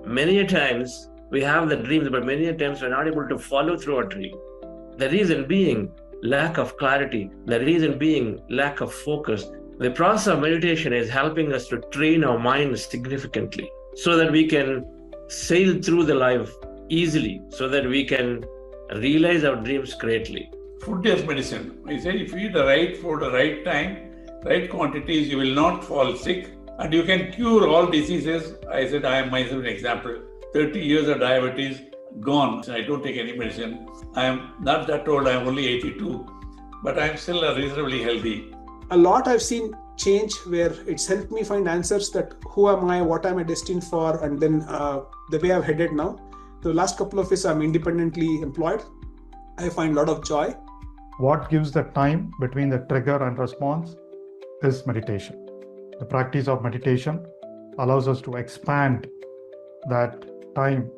Many a times we have the dreams, but many a times we're not able to follow through our dream. The reason being lack of clarity, the reason being lack of focus. The process of meditation is helping us to train our mind significantly so that we can sail through the life easily, so that we can realize our dreams greatly. Food is medicine. I say if you eat the right food at the right time, right quantities, you will not fall sick and you can cure all diseases. I said I am myself an example. 30 years of diabetes gone. I don't take any medicine. I am not that old, I am only 82, but I am still reasonably healthy. A lot I've seen change where it's helped me find answers that who am I, what am I destined for, and then the way I've headed now. The last couple of years I'm independently employed. I find a lot of joy. What gives the time between the trigger and response is meditation. The practice of meditation allows us to expand that time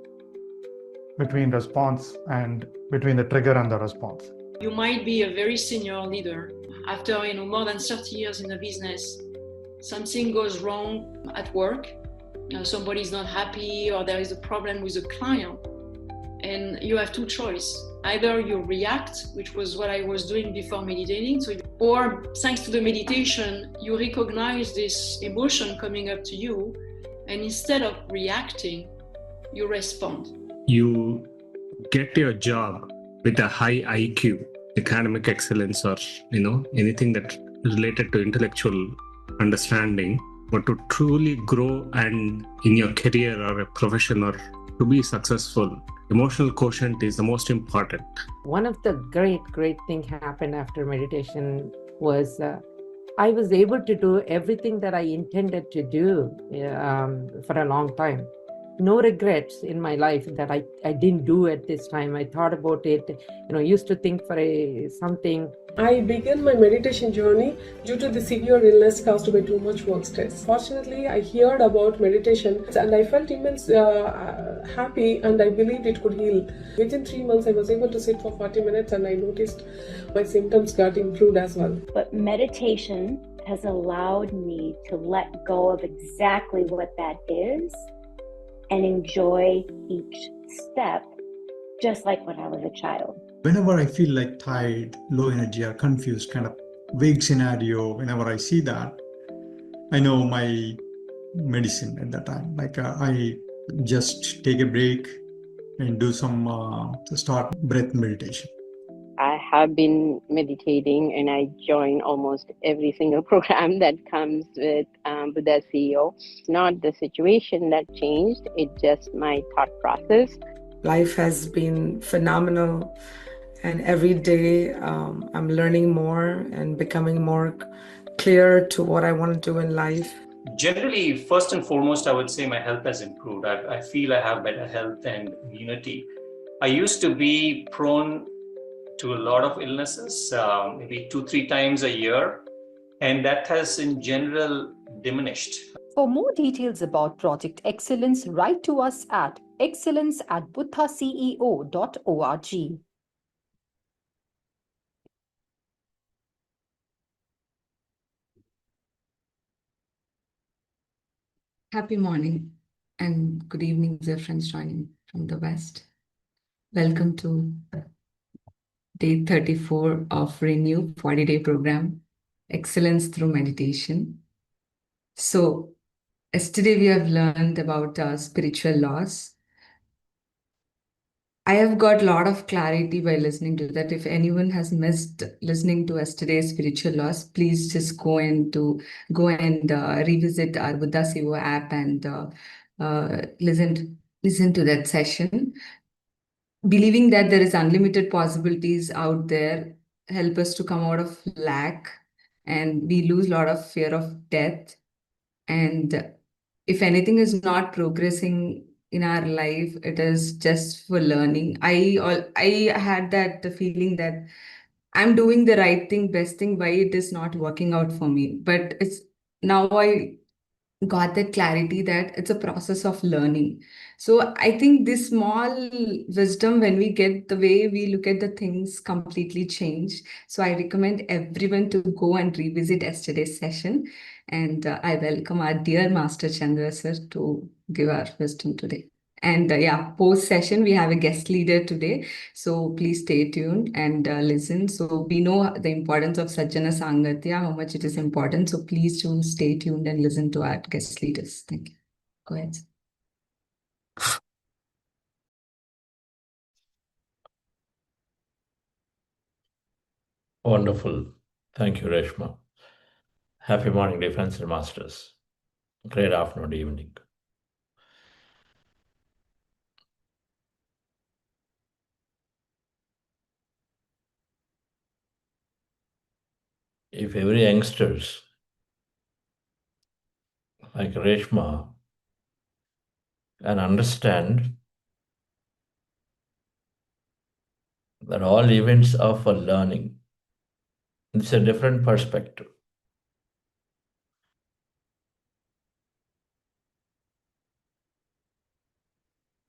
between response and between the trigger and the response. You might be a very senior leader. After more than 30 years in the business, something goes wrong at work. Somebody's not happy, or there is a problem with a client, and you have two choices. Either you react, which was what I was doing before meditating, or thanks to the meditation, you recognize this emotion coming up to you, and instead of reacting, you respond. You get your job with a high IQ, academic excellence, or anything that is related to intellectual understanding, but to truly grow and in your career or a profession or to be successful, emotional quotient is the most important. One of the great thing happened after meditation was I was able to do everything that I intended to do for a long time. No regrets in my life that I didn't do at this time. I thought about it, used to think for something. I began my meditation journey due to the severe illness caused by too much work stress. Fortunately, I heard about meditation and I felt immense happy, and I believed it could heal. Within 3 months, I was able to sit for 40 minutes and I noticed my symptoms got improved as well. But meditation has allowed me to let go of exactly what that is and enjoy each step, just like when I was a child. Whenever I feel like tired, low energy, or confused, kind of vague scenario, whenever I see that, I know my medicine at that time. I just take a break and do some start breath meditation. I have been meditating and I join almost every single program that comes with BuddhaCEO. It's not the situation that changed, it's just my thought process. Life has been phenomenal, and every day I'm learning more and becoming more clear to what I want to do in life. Generally, first and foremost, I would say my health has improved. I feel I have better health and immunity. I used to be prone to a lot of illnesses, maybe 2-3 times a year, and that has in general diminished. For more details about Project Excellence, write to us at excellence@buddhaceo.org. Happy morning and good evening, dear friends joining from the West. Welcome to Day 34 of Renew 40-day program, Excellence Through Meditation. So, yesterday we have learned about spiritual laws. I have got a lot of clarity by listening to that. If anyone has missed listening to yesterday's spiritual laws, please just go and revisit our BuddhaCEO app and listen to that session. Believing that there is unlimited possibilities out there help us to come out of lack, and we lose a lot of fear of death. And if anything is not progressing in our life, it is just for learning. I had that feeling that I'm doing the right thing, best thing, why it is not working out for me. But it's now I got that clarity that it's a process of learning. So I think this small wisdom, when we get the way we look at the things, completely change. So I recommend everyone to go and revisit yesterday's session. And I welcome our dear Master Chandra sir to give our wisdom today. And yeah, post session, we have a guest leader today. So please stay tuned and listen. So we know the importance of Sajjana Sangatya, how much it is important. So please do stay tuned and listen to our guest leaders. Thank you. Go ahead. Wonderful. Thank you, Reshma. Happy morning, dear friends and masters. Great afternoon, evening. If every youngsters like Reshma and understand that all events are for learning, it's a different perspective.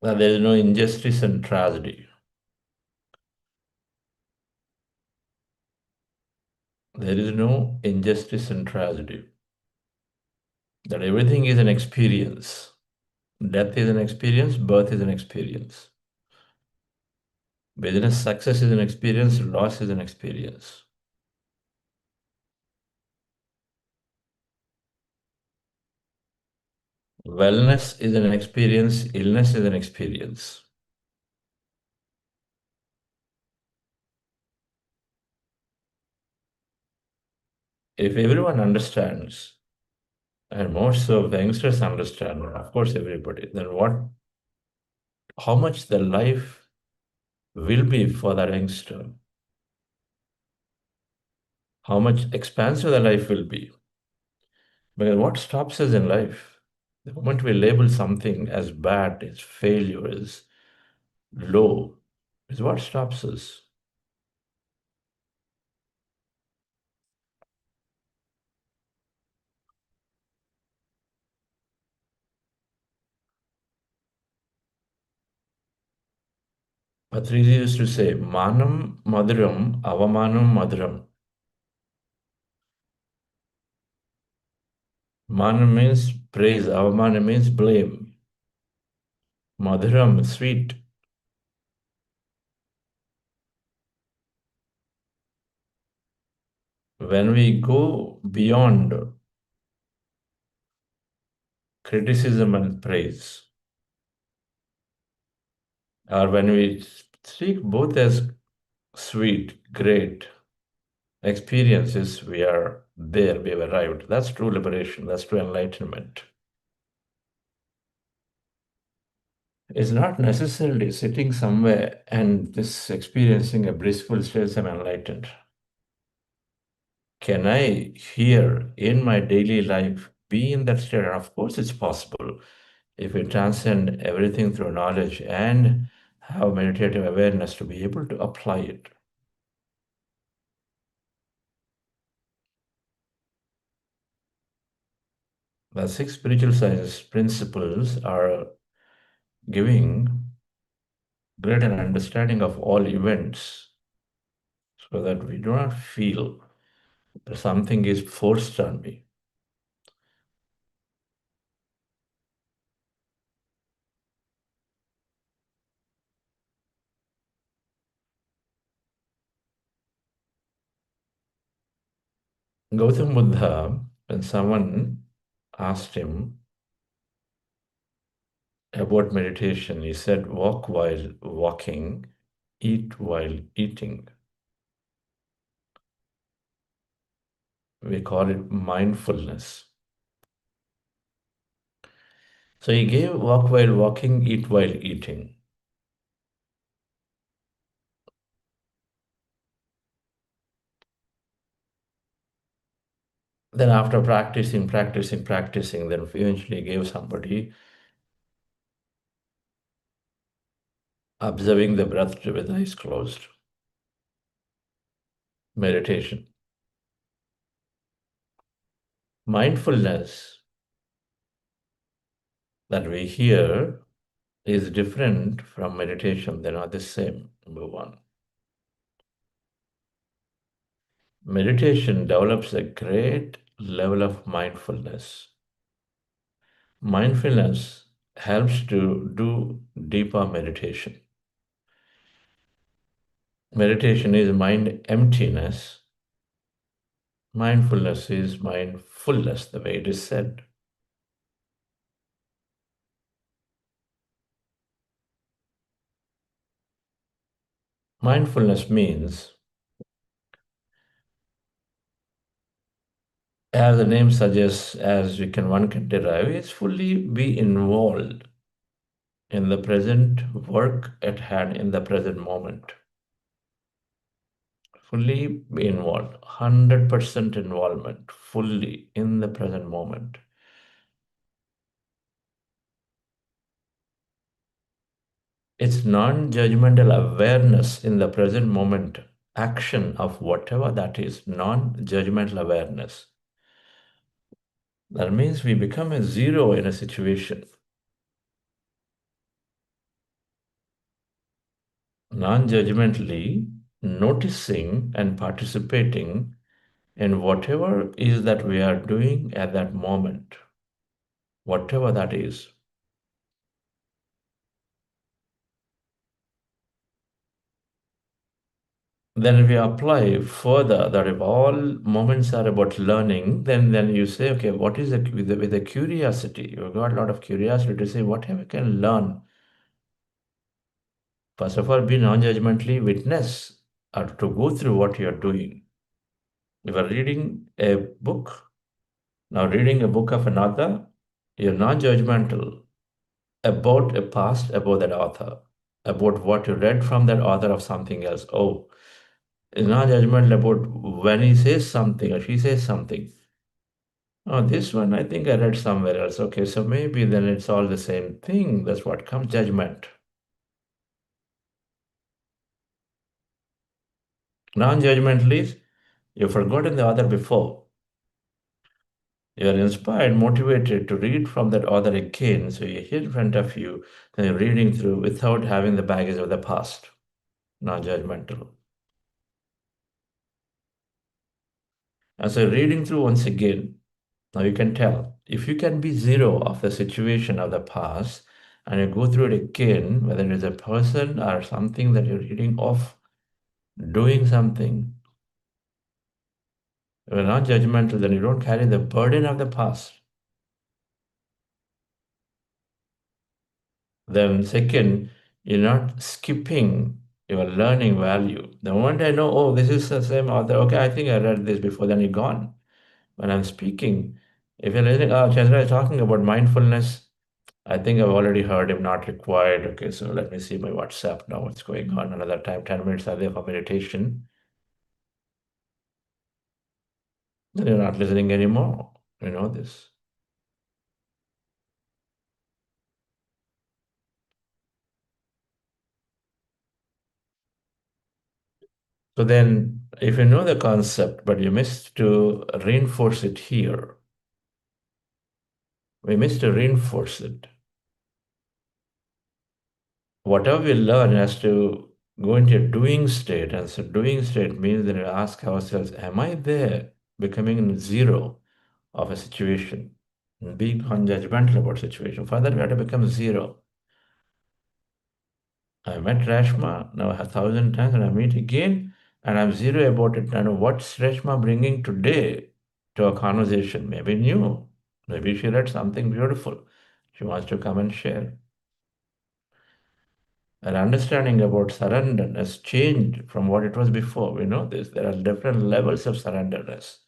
That there is no injustice and tragedy. There is no injustice and tragedy. That everything is an experience. Death is an experience, birth is an experience. Business success is an experience, loss is an experience. Wellness is an experience, illness is an experience. If everyone understands, and more so the youngsters understand, of course everybody, then how much the life will be for the youngster? How much expansive the life will be? Because what stops us in life? The moment we label something as bad, as failure, as low, is what stops us. Patriji used to say, Manam Madhuram, Avamanam Madhuram. Manam means praise, Avamanam means blame. Madhuram, sweet. When we go beyond criticism and praise, or when we speak both as sweet, great experiences, we are there, we have arrived. That's true liberation, that's true enlightenment. It's not necessarily sitting somewhere and just experiencing a blissful state I'm enlightened. Can I here in my daily life be in that state? Of course, it's possible if we transcend everything through knowledge and have meditative awareness to be able to apply it. The 6 spiritual science principles are giving greater understanding of all events so that we do not feel that something is forced on me. Gautam Buddha, when someone asked him about meditation, he said, walk while walking, eat while eating. We call it mindfulness. So he gave walk while walking, eat while eating. Then after practicing, then eventually gave somebody observing the breath with eyes closed. Meditation. Mindfulness that we hear is different from meditation. They're not the same, number one. Meditation develops a great level of mindfulness. Mindfulness helps to do deeper meditation. Meditation is mind emptiness. Mindfulness is mindfulness, the way it is said. Mindfulness means, as the name suggests, as one can derive, is fully be involved in the present work at hand, in the present moment. Fully be involved, 100% involvement, fully in the present moment. It's non-judgmental awareness in the present moment, action of whatever that is, non-judgmental awareness. That means we become a zero in a situation. Non-judgmentally noticing and participating in whatever is that we are doing at that moment, whatever that is. Then if you apply further that if all moments are about learning, then you say, okay, what is with the curiosity? You've got a lot of curiosity to say, what I can learn? First of all, be non-judgmentally witness or to go through what you're doing. If you're reading a book, now reading a book of an author, you're non-judgmental about a past, about that author, about what you read from that author of something else. Oh, it's not judgmental about when he says something or she says something. Oh, this one I think I read somewhere else. Okay, so maybe then it's all the same thing. That's what comes judgment. Non-judgmentally, you've forgotten the author before. You are inspired, motivated to read from that author again. So you're here in front of you, and you're reading through without having the baggage of the past. Non-judgmental. And so reading through once again, now you can tell, if you can be zero of the situation of the past, and you go through it again, whether it is a person or something that you're reading of, doing something, you're not judgmental, then you don't carry the burden of the past. Then second, you're not skipping your learning value. The moment I know, oh, this is the same author, okay, I think I read this before, then you're gone. When I'm speaking, if you're listening, oh, Chandra is talking about mindfulness, I think I've already heard him, not required. Okay, so let me see my WhatsApp now, what's going on. Another time, 10 minutes are there for meditation. Then you're not listening anymore. You know this. So then, if you know the concept, but you miss to reinforce it here, we miss to reinforce it. Whatever we learn has to go into a doing state. And so doing state means that we ask ourselves, am I there becoming zero of a situation? And being non-judgmental about situation. For that, we have to become zero. I met Rashma now 1,000 times, and I meet again, and I'm zero about it. I know what's Rashma bringing today to a conversation. Maybe new. Maybe she read something beautiful. She wants to come and share. An understanding about surrender has changed from what it was before. We know this. There are different levels of surrenderness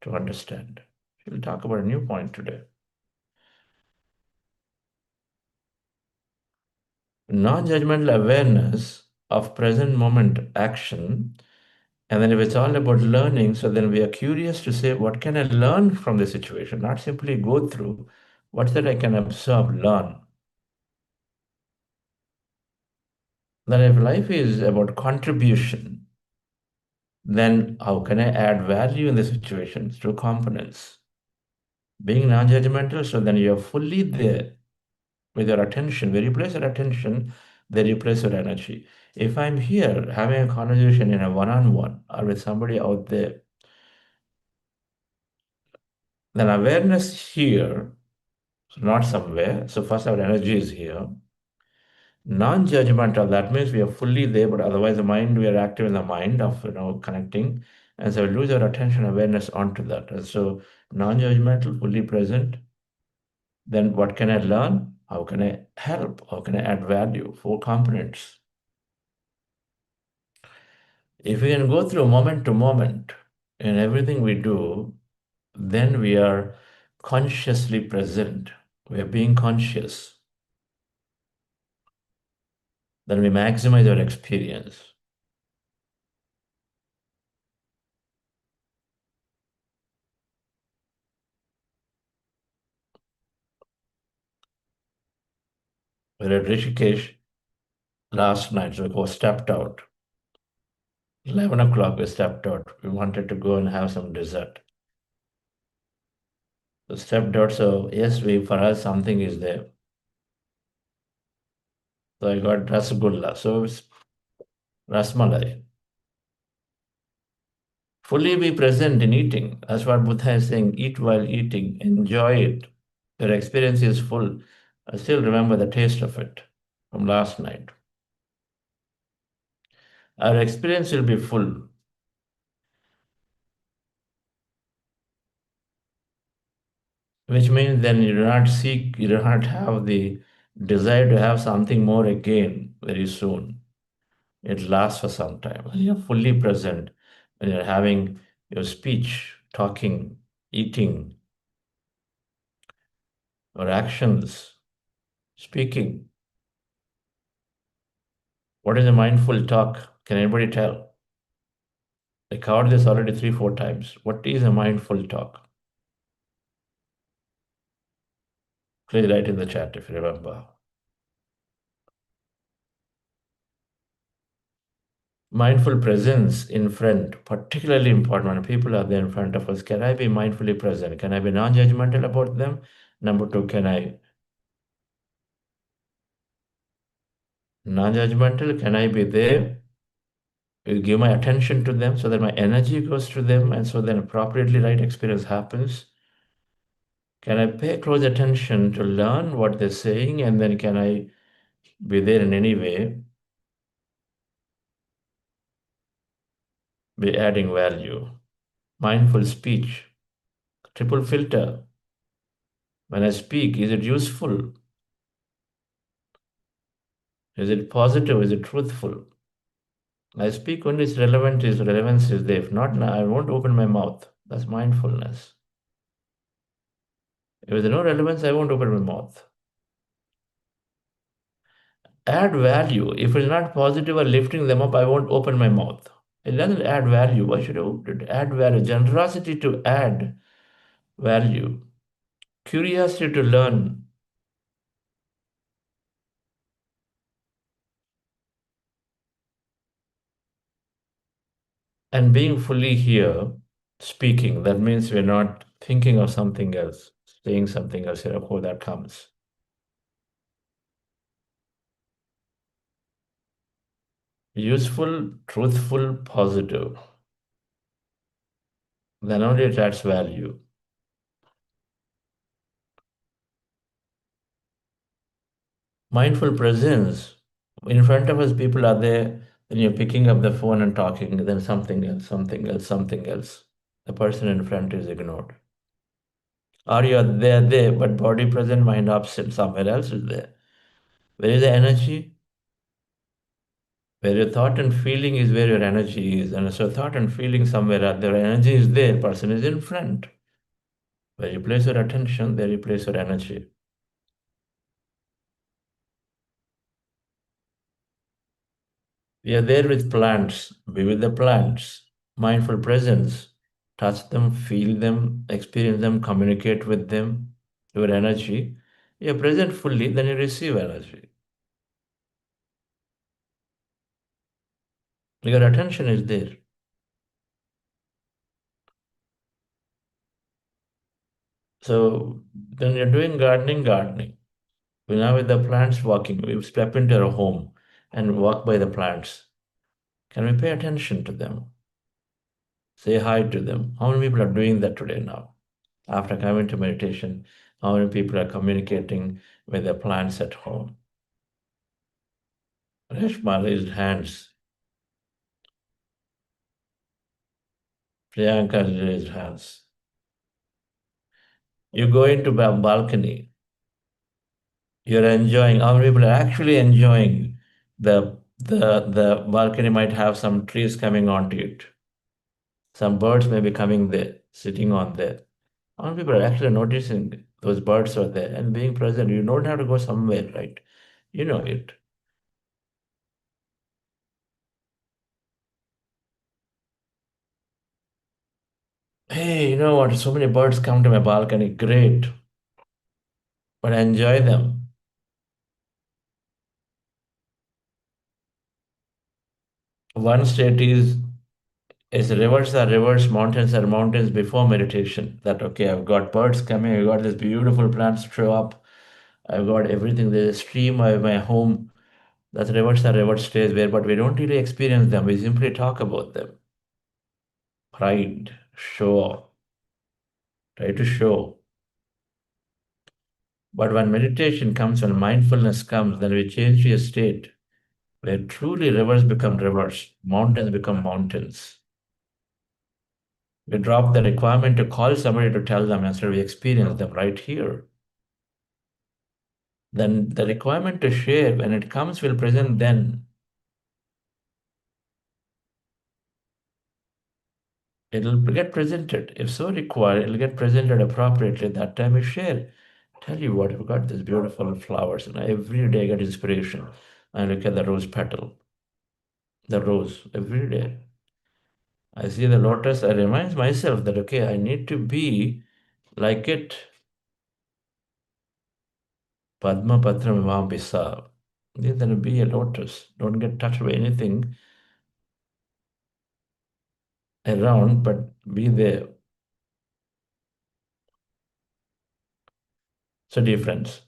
to understand. We'll talk about a new point today. Non-judgmental awareness of present moment action. And then if it's all about learning, so then we are curious to say, what can I learn from the situation? Not simply go through, what's that I can observe, learn. Then if life is about contribution, then how can I add value in the situation through components? Being non-judgmental, so then you're fully there with your attention. Where you place your attention, there you place your energy. If I'm here having a conversation in a one-on-one or with somebody out there, then awareness here, So not somewhere. So first our energy is here. Non-judgmental, that means we are fully there, but otherwise the mind, we are active in the mind of connecting. And so we lose our attention awareness onto that. And so non-judgmental, fully present. Then what can I learn? How can I help? How can I add value? 4 components. If we can go through moment to moment in everything we do, then we are consciously present. We are being conscious. Then we maximize our experience. We're at Rishikesh last night, so we stepped out. 11 o'clock we stepped out. We wanted to go and have some dessert. So stepped out, so yes, for us something is there. So I got rasgulla, so it's rasmalai. Fully be present in eating. That's what Buddha is saying, eat while eating, enjoy it. Your experience is full. I still remember the taste of it from last night. Our experience will be full. Which means then you do not seek, you do not have the desire to have something more again very soon. It lasts for some time. When you're fully present, when you're having your speech, talking, eating, or actions, speaking. What is a mindful talk? Can anybody tell? I covered this already 3-4 times. What is a mindful talk? Please write in the chat if you remember. Mindful presence in front, particularly important when people are there in front of us. Can I be mindfully present? Can I be non-judgmental about them? Number 2, can I non-judgmental? Can I be there? Give my attention to them so that my energy goes to them and so then appropriately right experience happens. Can I pay close attention to learn what they're saying and then can I be there in any way? Be adding value. Mindful speech. Triple filter. When I speak, is it useful? Is it positive? Is it truthful? I speak when it's relevant, is relevance is there. If not, I won't open my mouth. That's mindfulness. If there's no relevance, I won't open my mouth. Add value. If it's not positive or lifting them up, I won't open my mouth. It doesn't add value. Why should I open it? Add value. Generosity to add value. Curiosity to learn. And being fully here, speaking, that means we're not thinking of something else, saying something else, how that comes. Useful, truthful, positive. Then only it adds value. Mindful presence. In front of us, people are there, then you're picking up the phone and talking, then something else, something else, something else. The person in front is ignored. Or you're there, but body present, mind absent, somewhere else is there. Where is the energy? Where your thought and feeling is where your energy is. And so thought and feeling somewhere out there, energy is there, person is in front. Where you place your attention, there you place your energy. We are there with plants, be with the plants, mindful presence, touch them, feel them, experience them, communicate with them, your energy. You are present fully, then you receive energy. Your attention is there. So then you're doing gardening. We're now with the plants walking. We step into our home and walk by the plants. Can we pay attention to them? Say hi to them. How many people are doing that today now? After coming to meditation, How many people are communicating with their plants at home? Reshma raised hands. Priyanka raised hands. You go into a balcony. You're enjoying. How many people are actually enjoying the balcony? Might have some trees coming onto it. Some birds may be coming there, sitting on there. How many people are actually noticing those birds are there and being present? You don't have to go somewhere, right? You know it. Hey, you know what? So many birds come to my balcony. Great. But I enjoy them. One state is rivers are rivers, mountains are mountains before meditation. That, okay, I've got birds coming, I've got this beautiful plants show up, I've got everything. There's a stream, I have my home. That rivers are river stays where, but we don't really experience them. We simply talk about them. Pride, show, try to show. But when meditation comes, when mindfulness comes, then we change to a state where truly rivers become rivers, mountains become mountains. We drop the requirement to call somebody to tell them, instead we experience them right here. Then the requirement to share, when it comes, will present then. It'll get presented. If so required, it'll get presented appropriately. That time we share. Tell you what, I've got these beautiful flowers, and every day I get inspiration. I look at the rose petal, the rose, every day. I see the lotus, I remind myself that, okay, I need to be like it. Padma Patram Imam Bisa. Then be a lotus. Don't get touched by anything around, but be there. So, dear friends,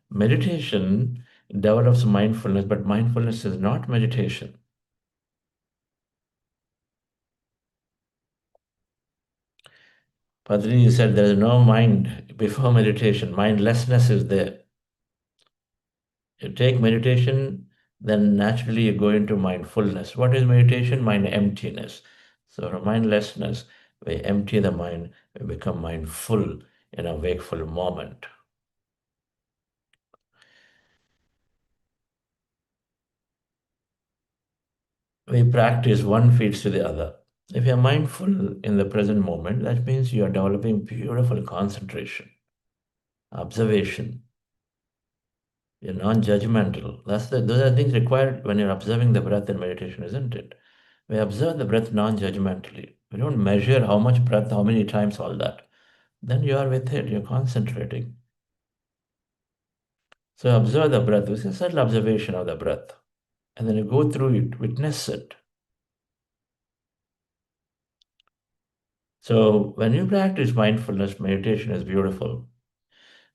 meditation develops mindfulness, but mindfulness is not meditation. Patriji said there is no mind before meditation. Mindlessness is there. You take meditation, then naturally you go into mindfulness. What is meditation? Mind emptiness. So from mindlessness, we empty the mind, we become mindful in a wakeful moment. We practice, one feeds to the other. If you're mindful in the present moment, that means you are developing beautiful concentration, observation. You're non-judgmental. Those are things required when you're observing the breath in meditation, isn't it? We observe the breath non-judgmentally. We don't measure how much breath, how many times, all that. Then you are with it, you're concentrating. So observe the breath. This is a subtle observation of the breath. And then you go through it, witness it. So when you practice mindfulness, meditation is beautiful.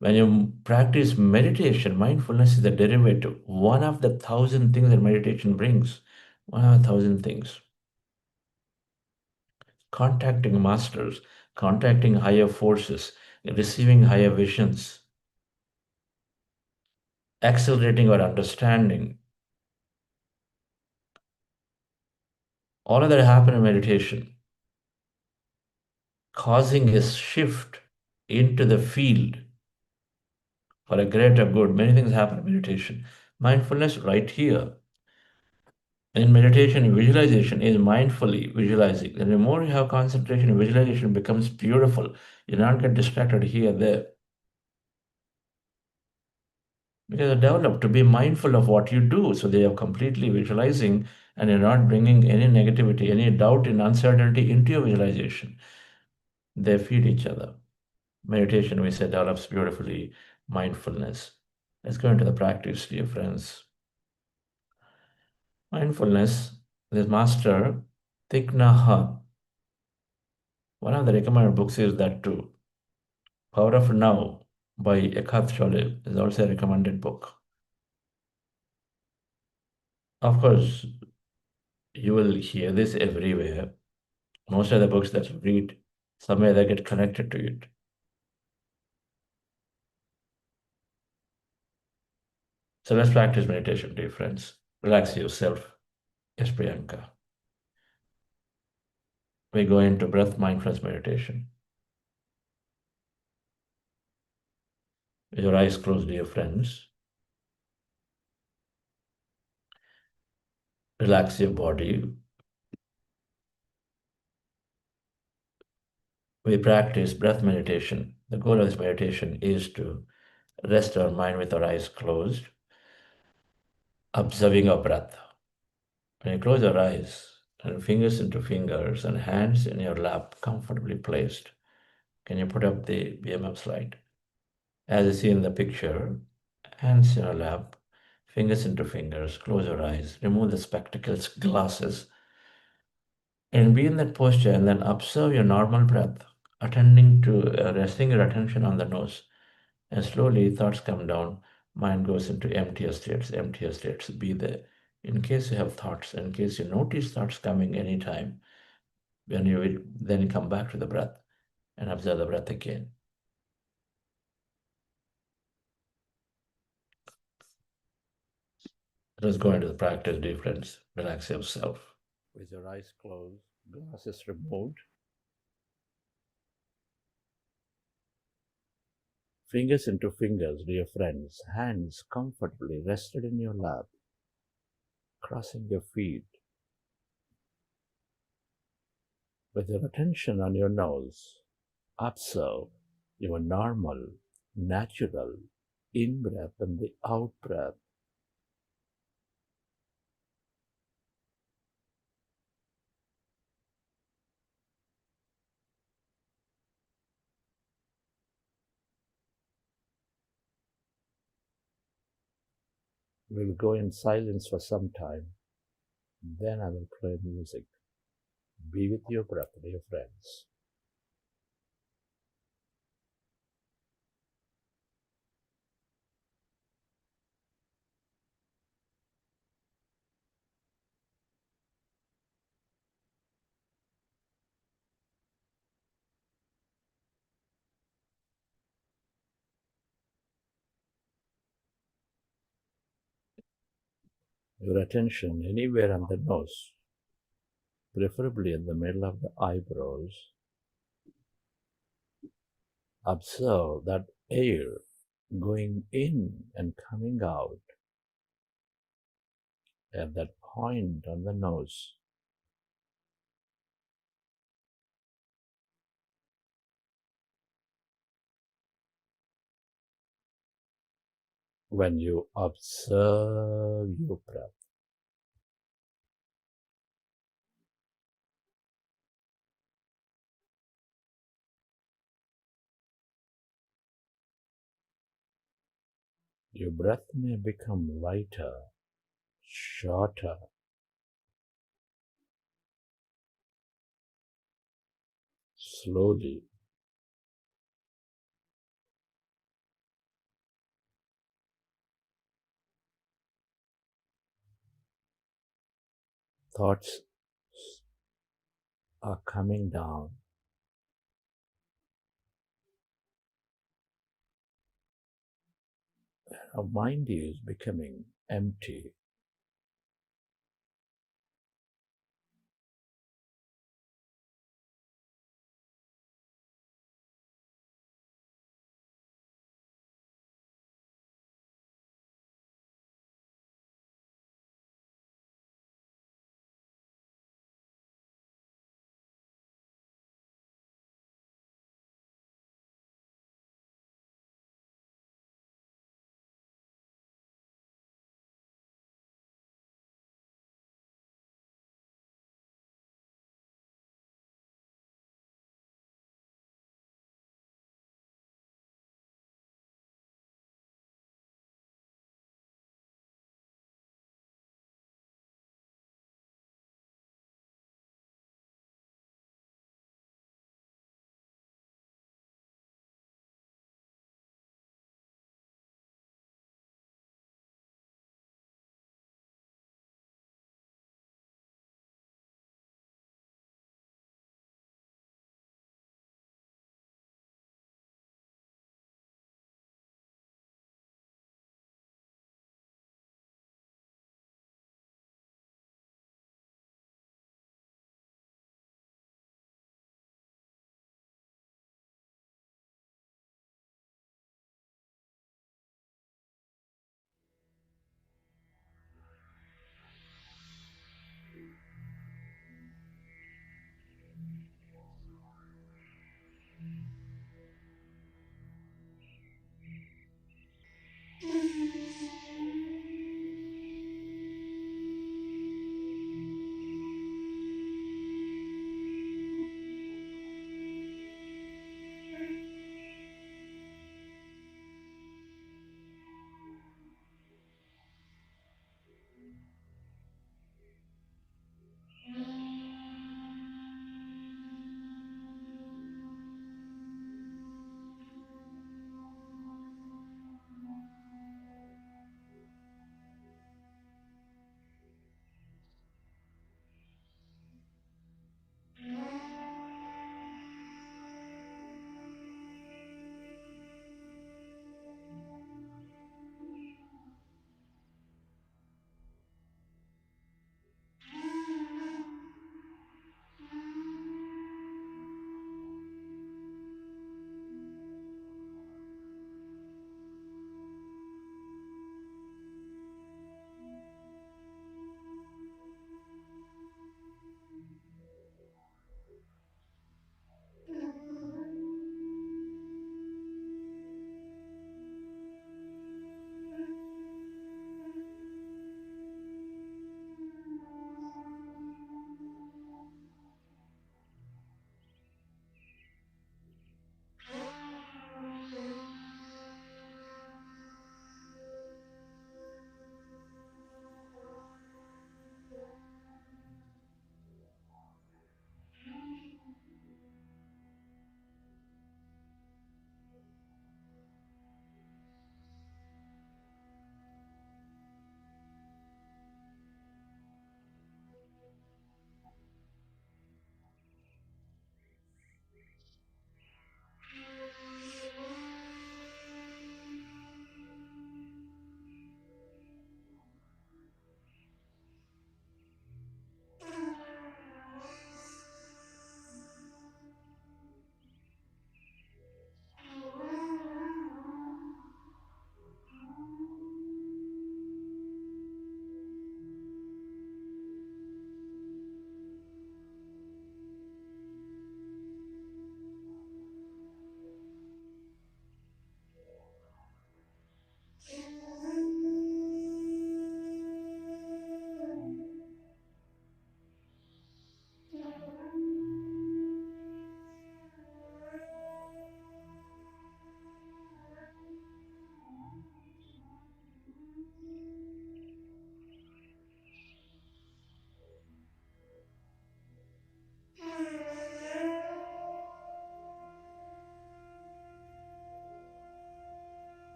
When you practice meditation, mindfulness is the derivative. One of the 1,000 things that meditation brings. One of the 1,000 things. Contacting masters, contacting higher forces, receiving higher visions, accelerating our understanding. All of that happen in meditation, causing a shift into the field for a greater good. Many things happen in meditation. Mindfulness right here. In meditation, visualization is mindfully visualizing. And the more you have concentration, visualization becomes beautiful. You not get distracted here, there. Because they're developed to be mindful of what you do. So they are completely visualizing and you're not bringing any negativity, any doubt and uncertainty into your visualization. They feed each other. Meditation, we say, develops beautifully. Mindfulness. Let's go into the practice, dear friends. Mindfulness, this master, Thich Nhat Hanh, one of the recommended books is that too. Power of Now by Eckhart Tolle is also a recommended book. Of course, you will hear this everywhere. Most of the books that you read, somewhere they get connected to it. So let's practice meditation, dear friends. Relax yourself. Yes, Priyanka. We go into breath mindfulness meditation. With your eyes closed, dear friends. Relax your body. We practice breath meditation. The goal of this meditation is to rest our mind with our eyes closed, observing our breath. When you close your eyes, and fingers into fingers and hands in your lap comfortably placed, can you put up the BMF slide? As you see in the picture, hands in your lap, fingers into fingers, close your eyes, remove the spectacles, glasses, and be in that posture and then observe your normal breath, attending to resting your attention on the nose. And slowly thoughts come down, mind goes into emptier states, emptier states. Be there. In case you have thoughts, in case you notice thoughts coming anytime, when you will then come back to the breath and observe the breath again. Let us go into the practice, dear friends. Relax yourself. With your eyes closed, glasses removed, fingers into fingers, dear friends, hands comfortably rested in your lap, crossing your feet. With your attention on your nose, observe your normal, natural in-breath and the out-breath. We'll go in silence for some time. Then I will play music. Be with your breath, dear friends. Your attention anywhere on the nose, preferably in the middle of the eyebrows. Observe that air going in and coming out at that point on the nose. When you observe your breath, your breath may become lighter, shorter, slowly. Thoughts are coming down. Our mind is becoming empty.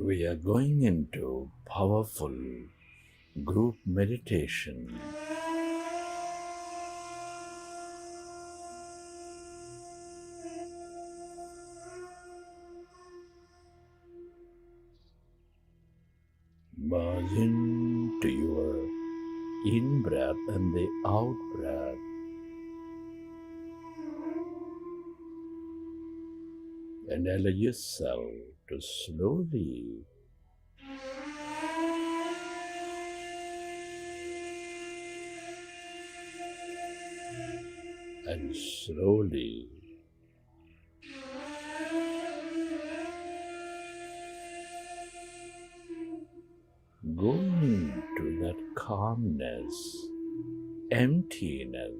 We are going into powerful group meditation. Merge into your in-breath and the out-breath. And allow yourself to slowly and slowly go into that calmness, emptiness.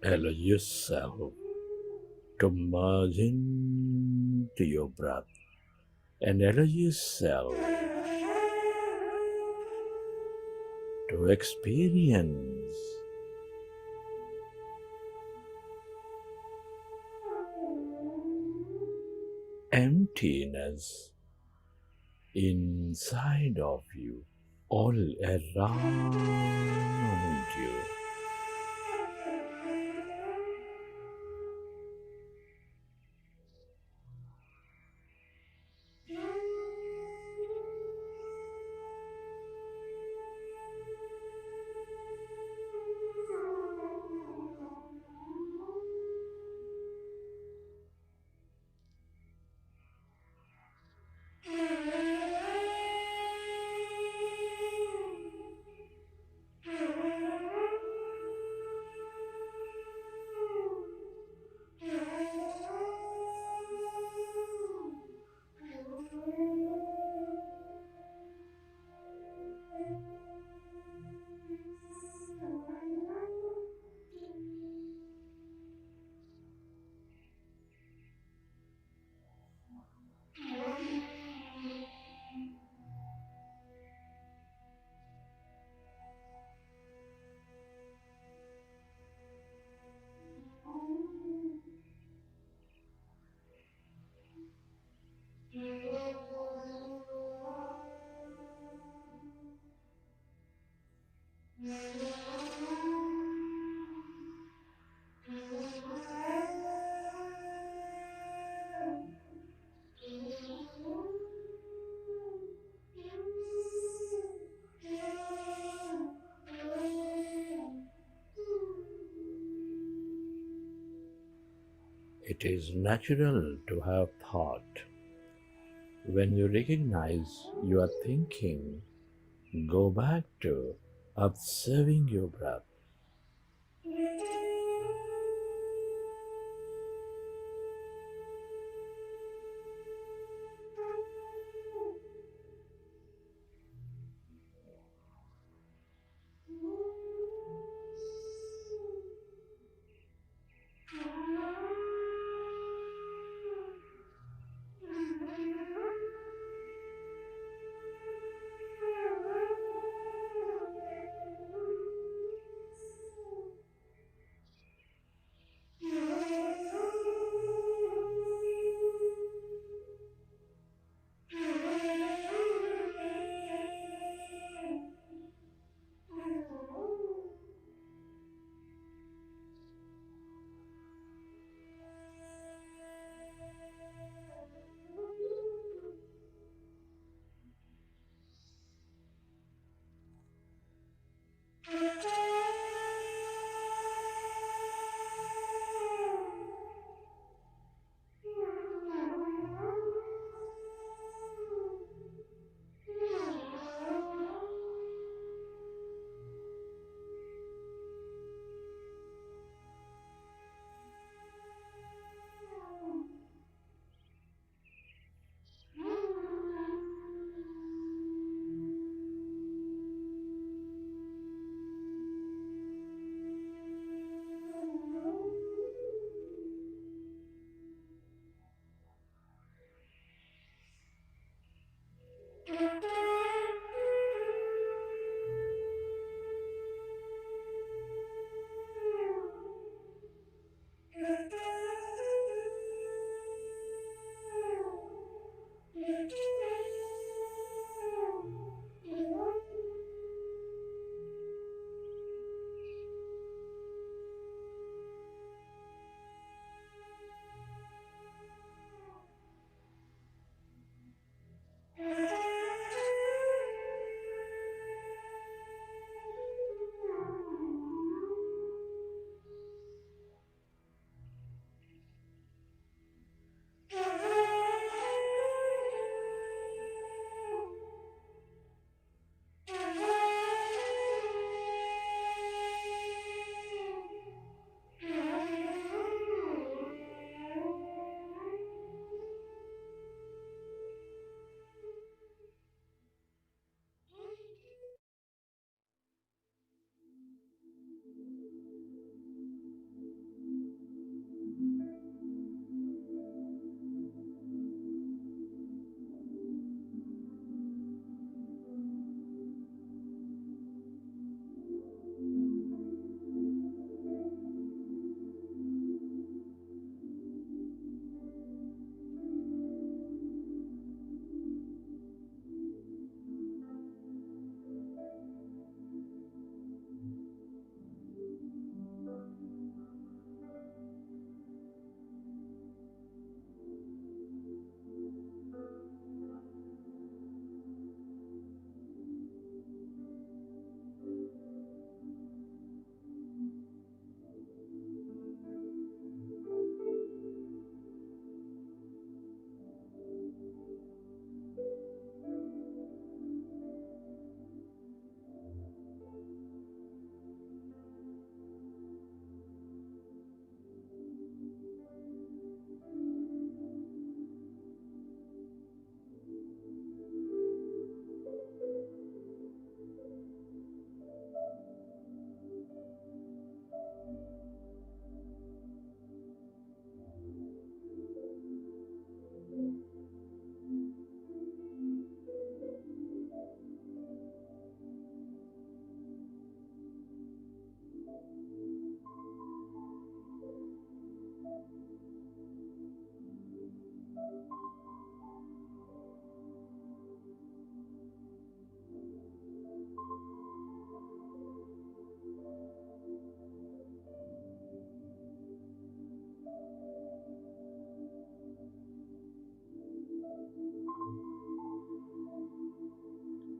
Allow yourself to merge into your breath and allow yourself to experience emptiness inside of you, all around you. It is natural to have thought. When you recognize you are thinking, go back to observing your breath.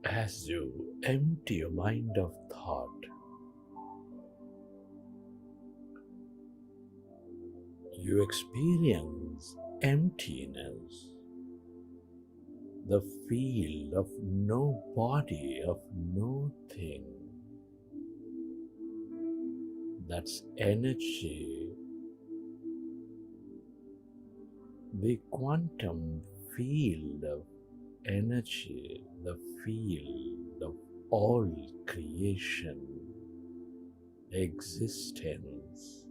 As you empty your mind of thought, you experience emptiness, the field of no body, of no thing. That's energy, the quantum field of energy, the field of all creation, existence.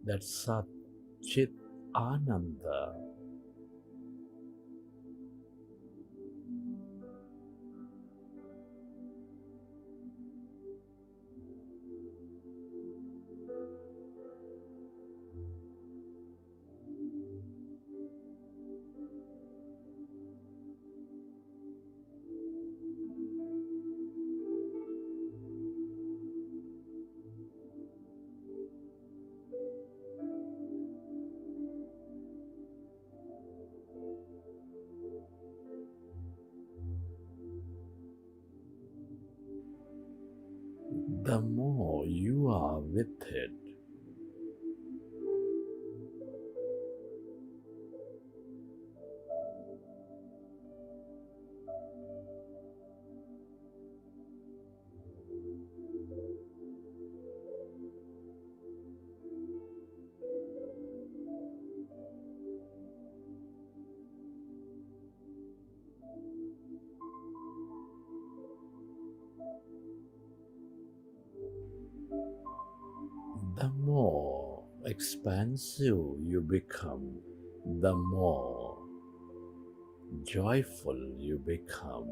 That's Sat Chit Ananda. The more you are with it, the more expansive you become, the more joyful you become.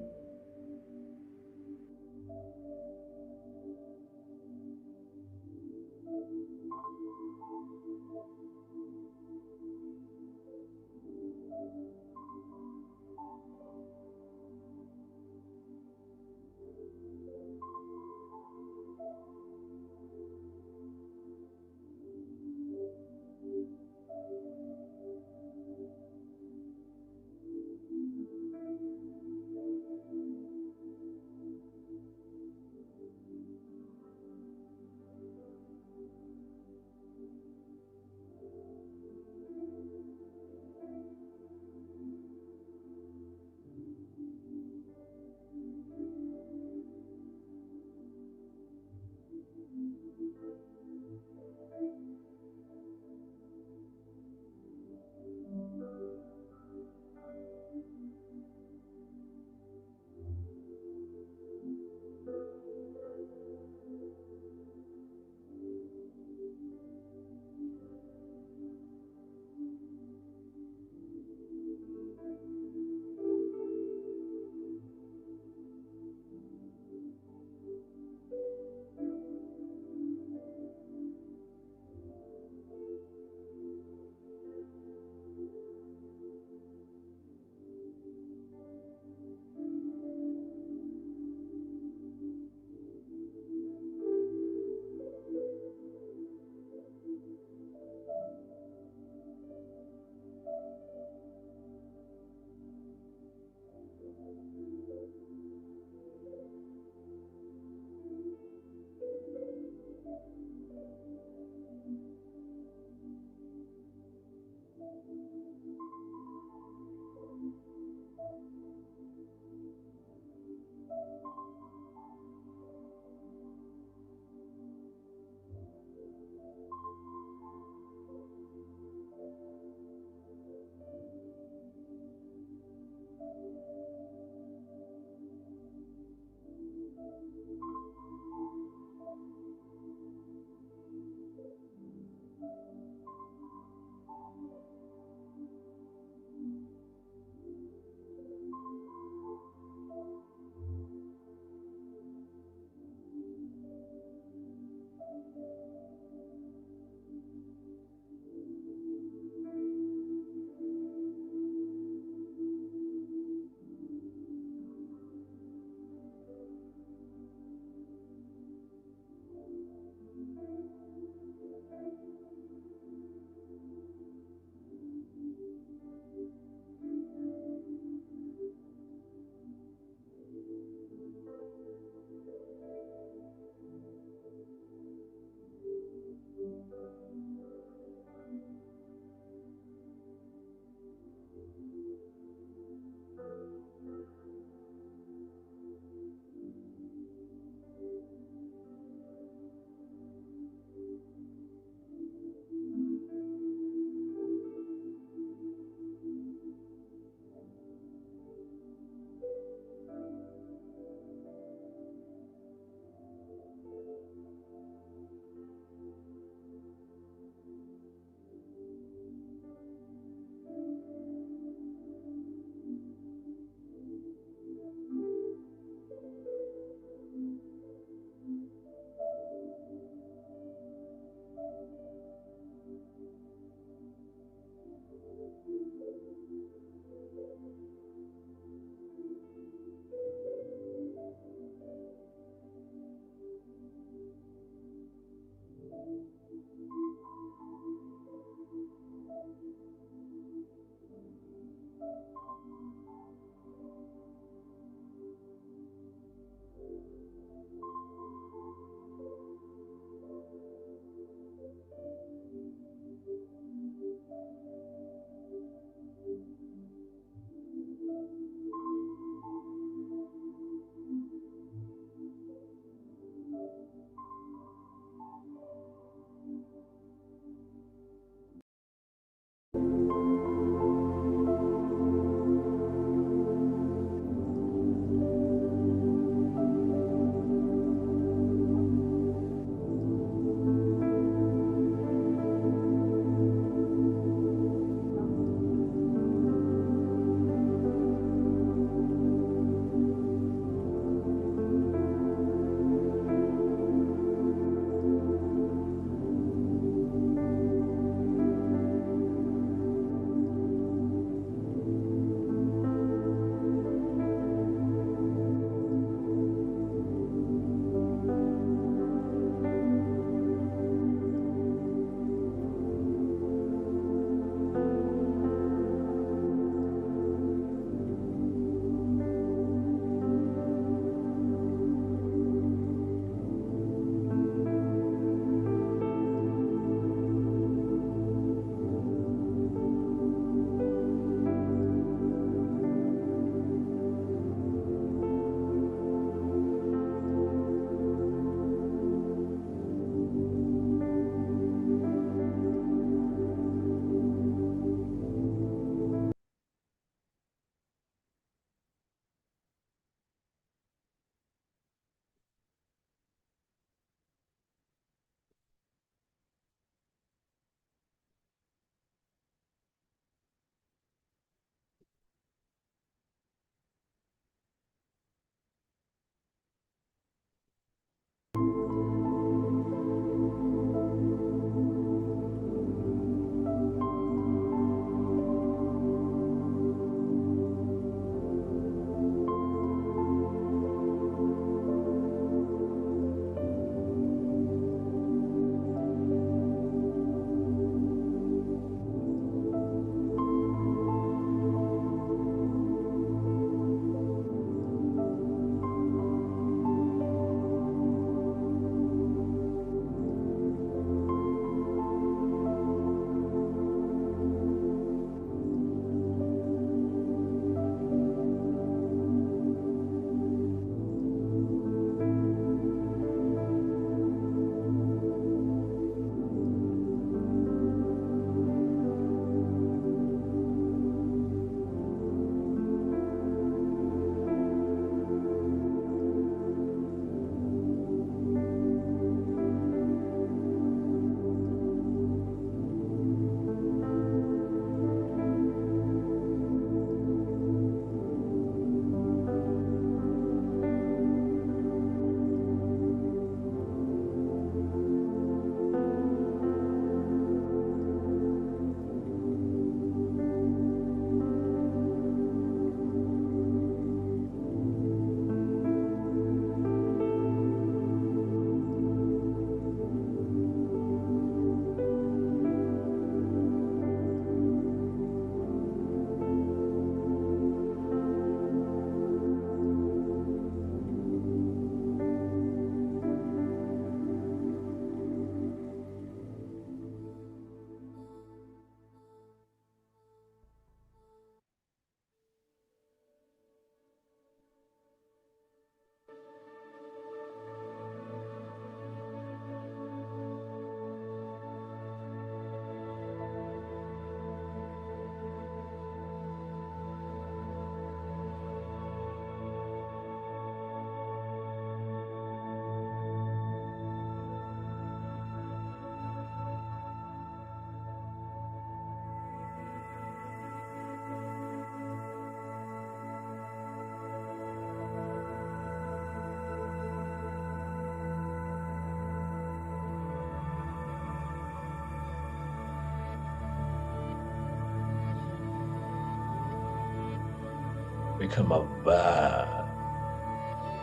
become aware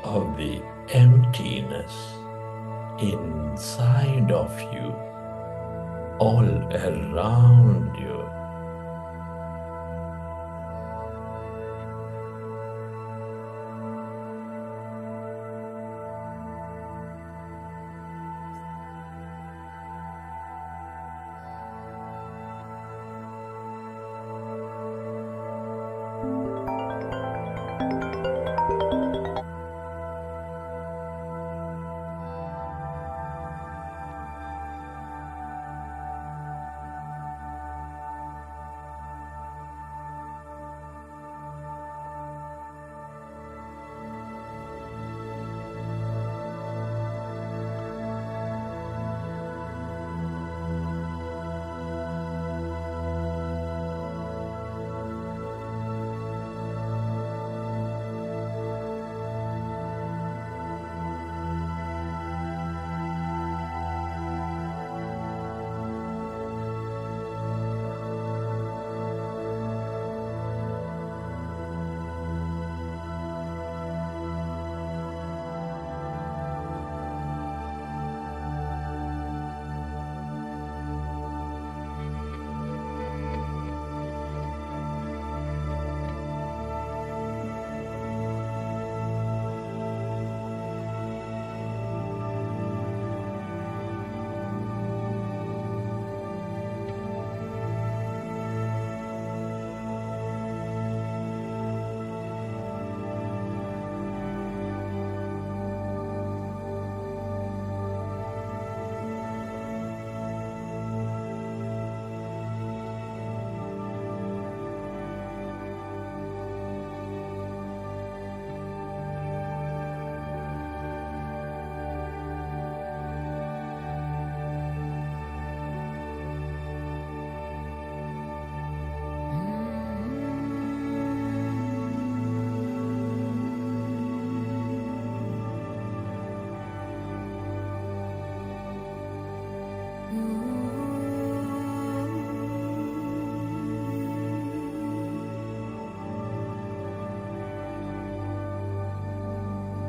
of the emptiness inside of you, all around you.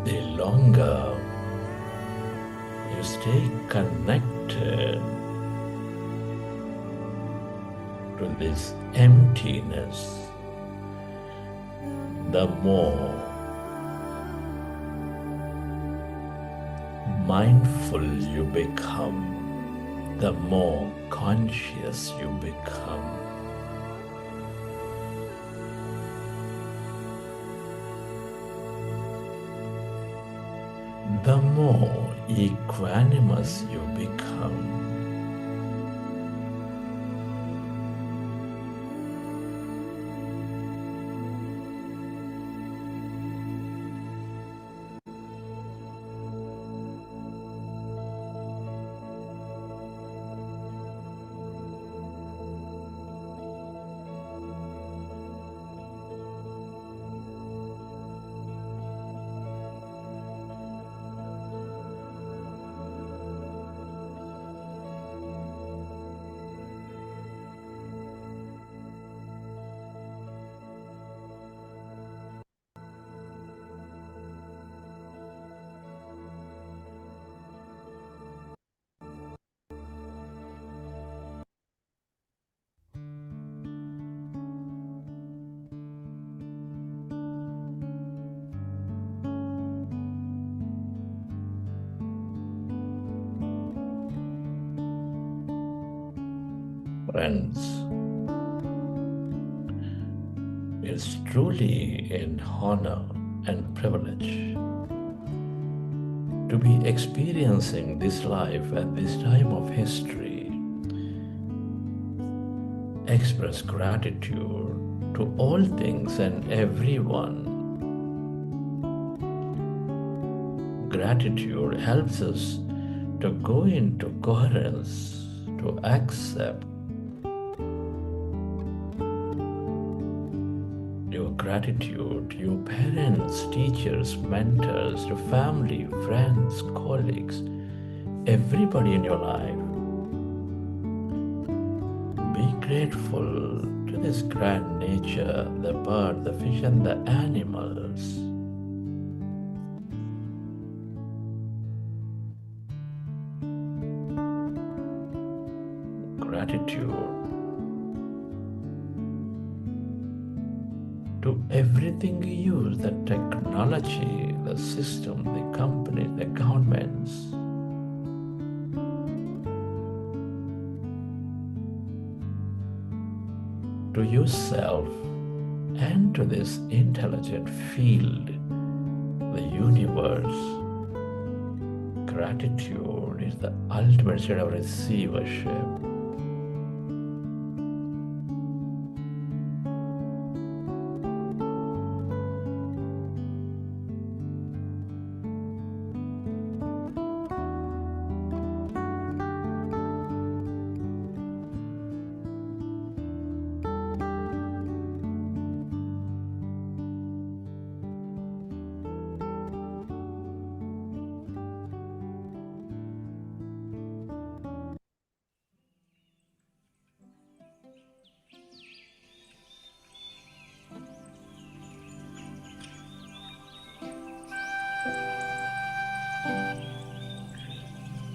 The longer you stay connected to this emptiness, the more mindful you become, the more conscious you become. The more equanimous you become. Friends, it's truly an honor and privilege to be experiencing this life at this time of history. Express gratitude to all things and everyone. Gratitude helps us to go into coherence, to accept your gratitude, your parents, teachers, mentors, your family, friends, colleagues, everybody in your life. Be grateful to to this grand nature, the bird, the fish, and the animals. Gratitude to everything you use, the technology, the system, the company, the governments. To yourself and to this intelligent field, the universe. Gratitude is the ultimate state of receivership.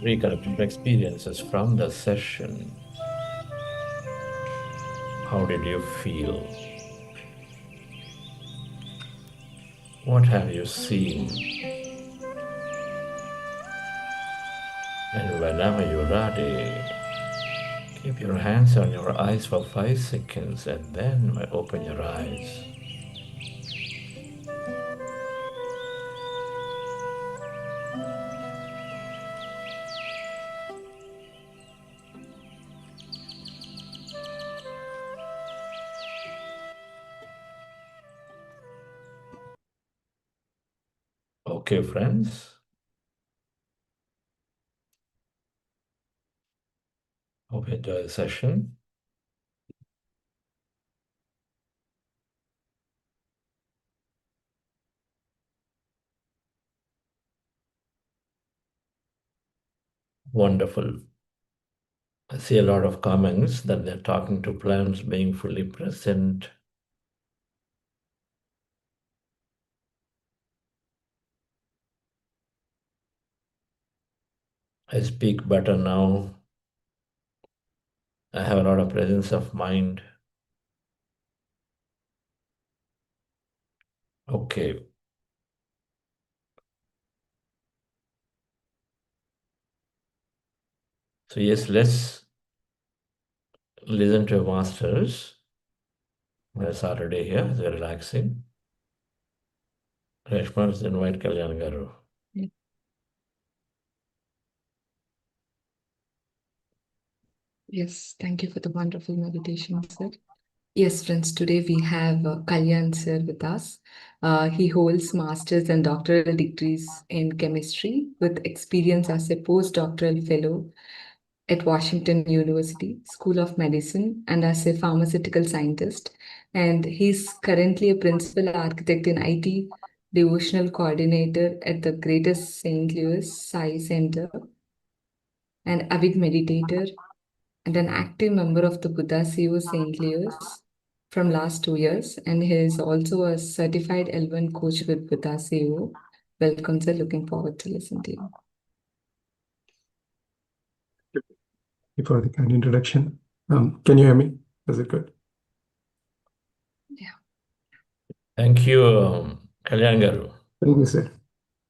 Reconnect experiences from the session. How did you feel? What have you seen? And whenever you're ready, keep your hands on your eyes for 5 seconds and then open your eyes. Okay, friends. Hope you enjoy the session. Wonderful. I see a lot of comments that they're talking to plants being fully present. I speak better now. I have a lot of presence of mind. Okay. So yes, let's listen to masters. On a Saturday here, they're relaxing. Reshma, invite Kalyan Garu. Yes, thank you for the wonderful meditation, sir. Yes, friends, today we have Kalyan sir with us. He holds master's and doctoral degrees in chemistry with experience as a postdoctoral fellow at Washington University School of Medicine and as a pharmaceutical scientist. And he's currently a principal architect in IT devotional coordinator at the Greater St. Louis Sai Center, an avid meditator, and an active member of the BuddhaCEO St. Louis from last 2 years. And he is also a certified L1 coach with BuddhaCEO. Welcome, sir. Looking forward to listen to you. For the kind introduction. Can you hear me? Is it good? Yeah. Thank you, Kalyan Garu. Thank you, sir.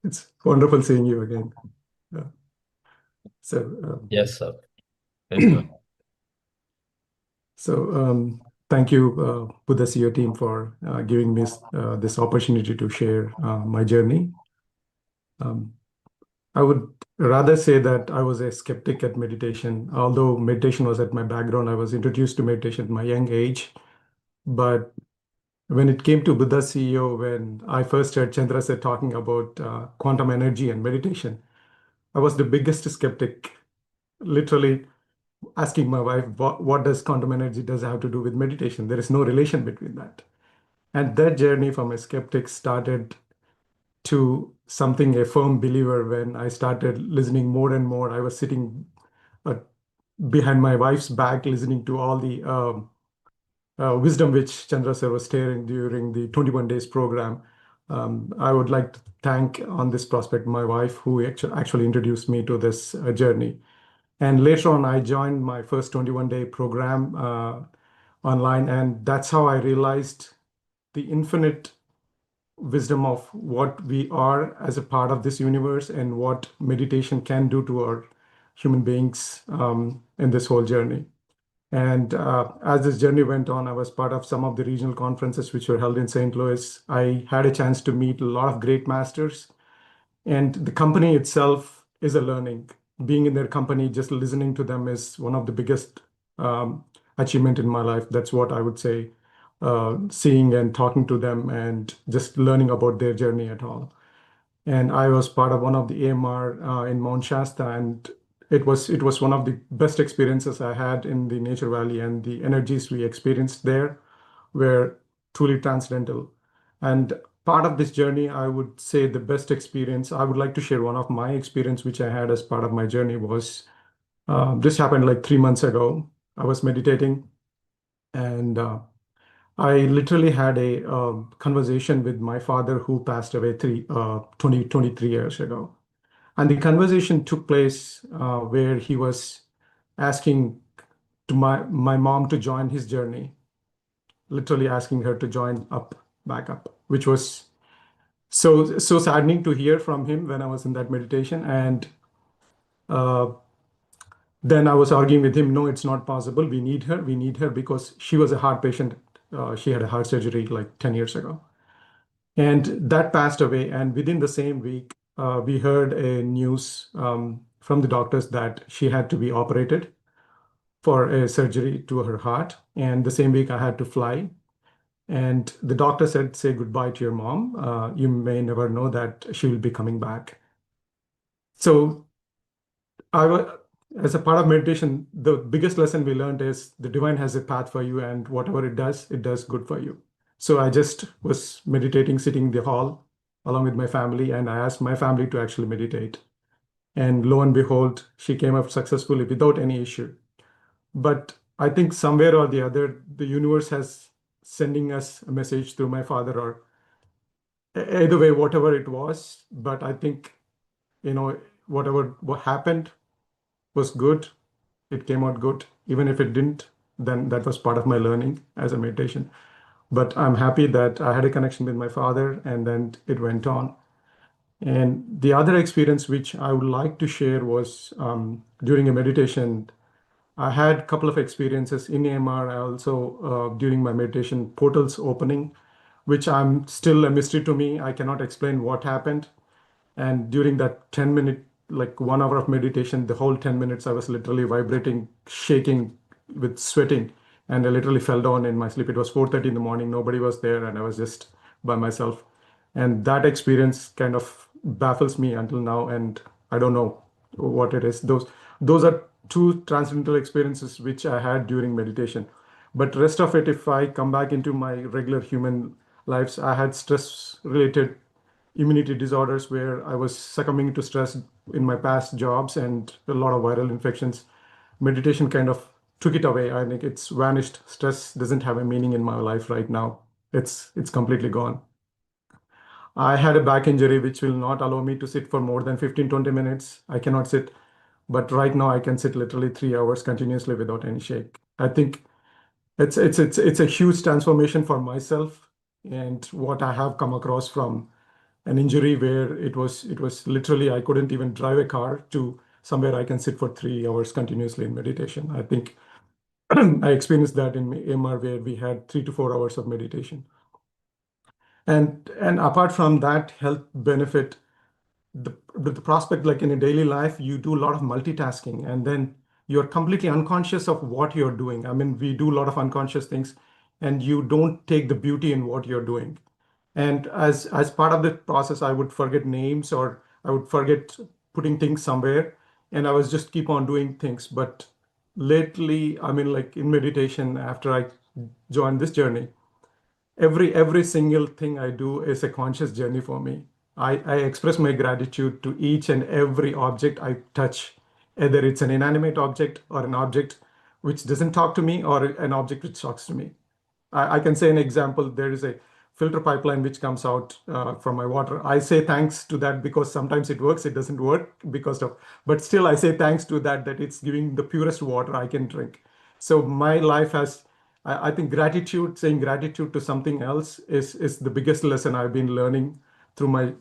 It's wonderful seeing you again. Yes, sir. So thank you, BuddhaCEO team, for giving me this opportunity to share my journey. I would rather say that I was a skeptic at meditation. Although meditation was at my background, I was introduced to meditation at my young age. But when it came to BuddhaCEO, when I first heard Chandra sir talking about quantum energy and meditation, I was the biggest skeptic, literally asking my wife, what does quantum energy does have to do with meditation? There is no relation between that. And that journey from a skeptic started to something a firm believer when I started listening more and more. I was sitting behind my wife's back, listening to all the wisdom which Chandra sir was sharing during the 21 days program. I would like to thank on this prospect my wife, who actually introduced me to this journey. And later on, I joined my first 21-day program online, and that's how I realized the infinite wisdom of what we are as a part of this universe and what meditation can do to our human beings in this whole journey. And as this journey went on, I was part of some of the regional conferences which were held in St. Louis. I had a chance to meet a lot of great masters, and the company itself is a learning. Being in their company, just listening to them is one of the biggest achievement in my life. That's what I would say. Seeing and talking to them and just learning about their journey at all. And I was part of one of the AMR in Mount Shasta, and it was one of the best experiences I had in the Nature Valley, and the energies we experienced there were truly transcendental. And part of this journey, I would say the best experience, I would like to share one of my experience which I had as part of my journey was, this happened like 3 months ago. I was meditating, and I literally had a conversation with my father who passed away 23 years ago. And the conversation took place where he was asking to my mom to join his journey, literally asking her to join back up, which was so saddening to hear from him when I was in that meditation. And then I was arguing with him, no, it's not possible. We need her. We need her because she was a heart patient. She had a heart surgery like 10 years ago. And that passed away. And within the same week, we heard a news from the doctors that she had to be operated for a surgery to her heart. And the same week I had to fly. And the doctor said, say goodbye to your mom. You may never know that she will be coming back. So as a part of meditation, the biggest lesson we learned is the divine has a path for you, and whatever it does good for you. So I just was meditating, sitting in the hall along with my family, and I asked my family to actually meditate. And lo and behold, she came up successfully without any issue. But I think somewhere or the other, the universe has sending us a message through my father, or either way, whatever it was. But I think, what happened was good. It came out good. Even if it didn't, then that was part of my learning as a meditation. But I'm happy that I had a connection with my father, and then it went on. And the other experience which I would like to share was during a meditation. I had a couple of experiences in AMR. I also, during my meditation, portals opening, which I'm still a mystery to me. I cannot explain what happened. And during that 10-minute, like 1 hour of meditation, the whole 10 minutes, I was literally vibrating, shaking with sweating. And I literally fell down in my sleep. It was 4:30 in the morning. Nobody was there, and I was just by myself. And that experience kind of baffles me until now. And I don't know what it is. Those are two transcendental experiences which I had during meditation. But rest of it, if I come back into my regular human lives, I had stress-related immunity disorders where I was succumbing to stress in my past jobs and a lot of viral infections. Meditation kind of took it away. I think it's vanished. Stress doesn't have a meaning in my life right now. It's completely gone. I had a back injury which will not allow me to sit for more than 15-20 minutes. I cannot sit. But right now I can sit literally 3 hours continuously without any shake. I think it's a huge transformation for myself, and what I have come across from an injury where it was literally I couldn't even drive a car to somewhere I can sit for 3 hours continuously in meditation. I think I experienced that in MR where we had 3 to 4 hours of meditation. And apart from that health benefit, the prospect, like in a daily life, you do a lot of multitasking, and then you're completely unconscious of what you're doing. I mean, we do a lot of unconscious things, and you don't take the beauty in what you're doing. And as part of the process, I would forget names, or I would forget putting things somewhere, and I was just keep on doing things. But lately, I mean, like in meditation, after I joined this journey, every single thing I do is a conscious journey for me. I express my gratitude to each and every object I touch, either it's an inanimate object or an object which doesn't talk to me, or an object which talks to me. I can say an example. There is a filter pipeline which comes out from my water. I say thanks to that because sometimes it works, it doesn't work because of, but still I say thanks to that it's giving the purest water I can drink. So my life has, I think gratitude, saying gratitude to something else is the biggest lesson I've been learning through my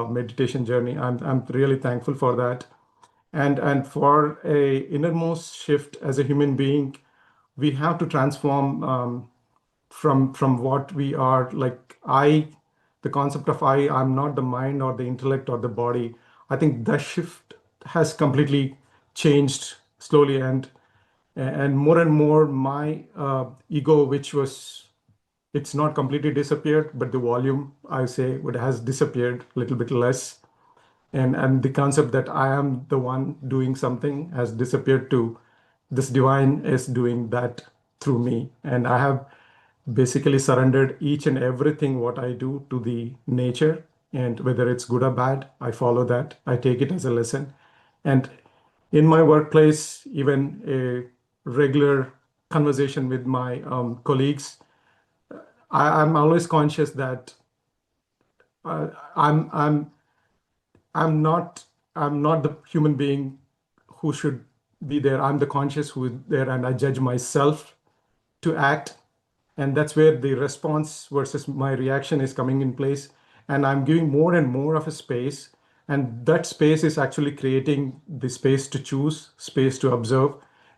meditation journey. I'm really thankful for that. And for a innermost shift as a human being, we have to transform from what we are, like the concept of I'm not the mind or the intellect or the body. I think that shift has completely changed slowly, and more my ego, which was, it's not completely disappeared, but the volume, I say, it has disappeared a little bit less. And the concept that I am the one doing something has disappeared to this divine is doing that through me. And I have basically surrendered each and everything what I do to the nature. And whether it's good or bad, I follow that. I take it as a lesson. And in my workplace, even a regular conversation with my colleagues, I'm always conscious that uh, I'm I'm I'm not I'm not the human being who should be there. I'm the conscious who is there, and I judge myself to act. And that's where the response versus my reaction is coming in place. And I'm giving more and more of a space. And that space is actually creating the space to choose, space to observe.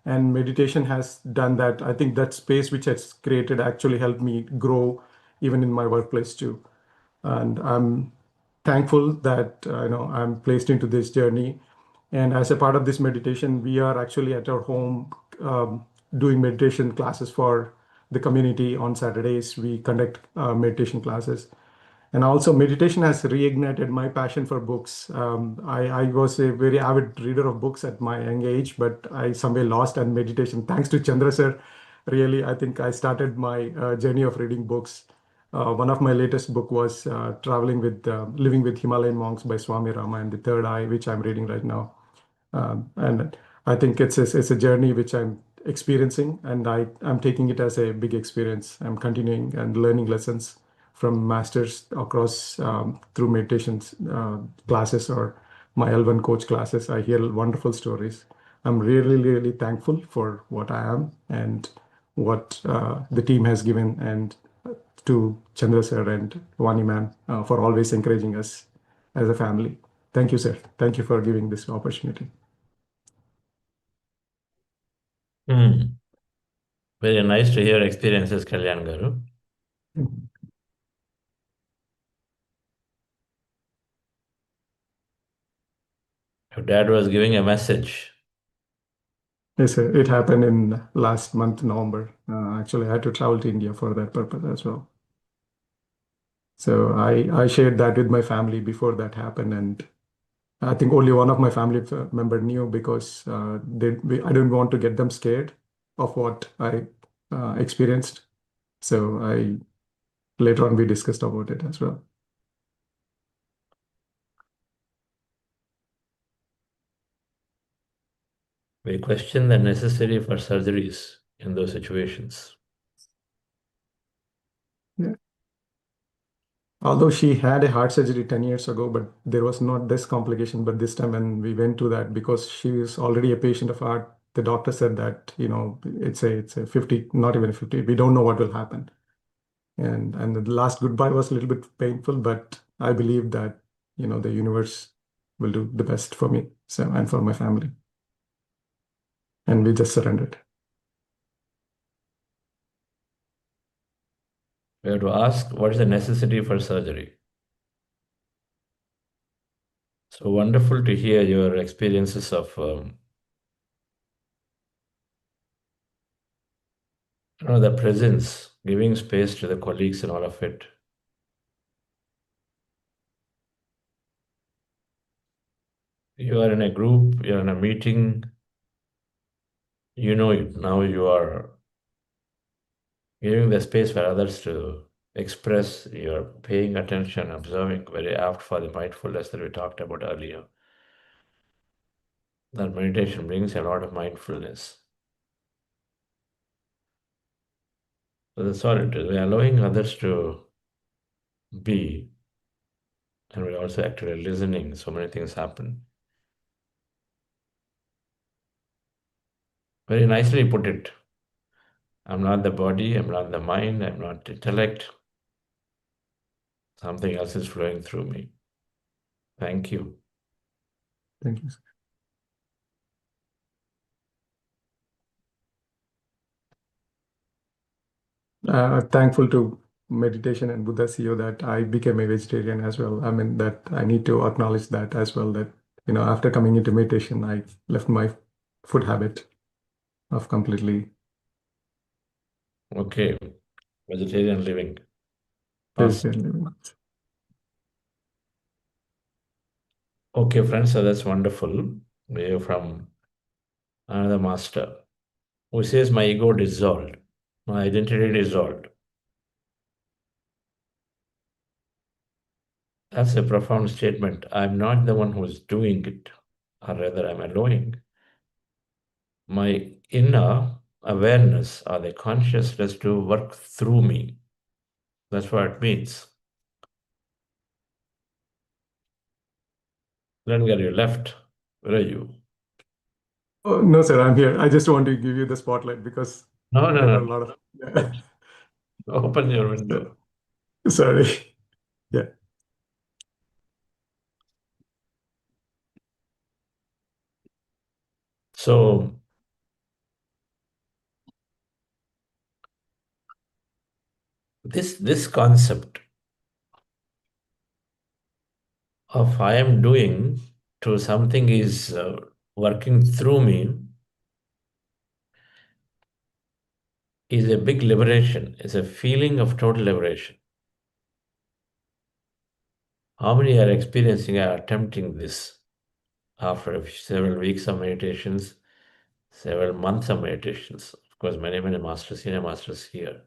And meditation has done that. I think that space which has created actually helped me grow even in my workplace too. And I'm thankful that I'm placed into this journey. And as a part of this meditation, we are actually at our home doing meditation classes for the community on Saturdays. We conduct meditation classes. And also, meditation has reignited my passion for books. I was a very avid reader of books at my young age, but I somewhere lost. And meditation, thanks to Chandra sir, really, I think I started my journey of reading books. One of my latest book was Living with Himalayan Monks by Swami Rama, and The Third Eye, which I'm reading right now. And I think it's a journey which I'm experiencing, and I'm taking it as a big experience. I'm continuing and learning lessons from masters across through meditations classes or my L1 coach classes. I hear wonderful stories. I'm really, really thankful for what I am and what the team has given, and to Chandra sir and Vani ma'am for always encouraging us as a family. Thank you, sir. Thank you for giving this opportunity. Very nice to hear experiences, Kalyan Garu. Your dad was giving a message. Yes, sir. It happened in last month, November. Actually, I had to travel to India for that purpose as well. So I shared that with my family before that happened, and I think only one of my family member knew because I didn't want to get them scared of what I experienced. So later on we discussed about it as well. We question the necessity for surgeries in those situations. Yeah. Although she had a heart surgery 10 years ago, but there was not this complication. But this time when we went to that, because she was already a patient of heart, the doctor said that, it's a 50, not even a 50, we don't know what will happen. And the last goodbye was a little bit painful, but I believe that, the universe will do the best for me, and for my family. And we just surrendered. We have to ask, what is the necessity for surgery? So wonderful to hear your experiences of the presence, giving space to the colleagues and all of it. You are in a group, you're in a meeting, now you are giving the space for others to express, you're paying attention, observing, very apt for the mindfulness that we talked about earlier. That meditation brings a lot of mindfulness. So that's all it is. We are allowing others to be, and we're also actually listening. So many things happen. Very nicely put it. I'm not the body, I'm not the mind, I'm not intellect. Something else is flowing through me. Thank you. Thank you. Thankful to meditation and BuddhaCEO that I became a vegetarian as well. I mean, that I need to acknowledge that as well, that, after coming into meditation, I left my food habit of completely Okay. Vegetarian living. vegetarian living. Okay, friends, so that's wonderful. We hear from another master who says, my ego dissolved, my identity dissolved. That's a profound statement. I'm not the one who's doing it, or rather, I'm allowing my inner awareness or the consciousness to work through me. That's what it means. Lengar, you left. Where are you? Oh, no, sir, I'm here. I just want to give you the spotlight because No. there are a lot of. Yeah. Open your window. Sorry. Yeah. So, this concept of I am doing to something is working through me is a big liberation. It's a feeling of total liberation. How many are experiencing or attempting this after several weeks of meditations, several months of meditations? Of course, many masters, senior masters here.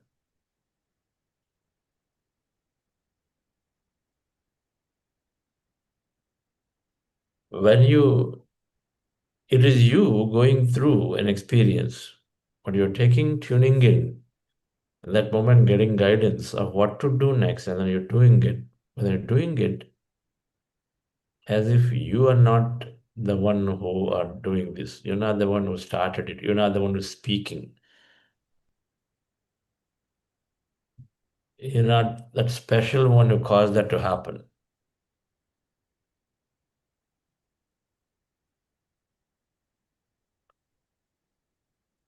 It is you going through an experience, but you're tuning in, that moment getting guidance of what to do next, and then you're doing it. When you're doing it as if you are not the one who are doing this. You're not the one who started it. You're not the one who's speaking. You're not that special one who caused that to happen.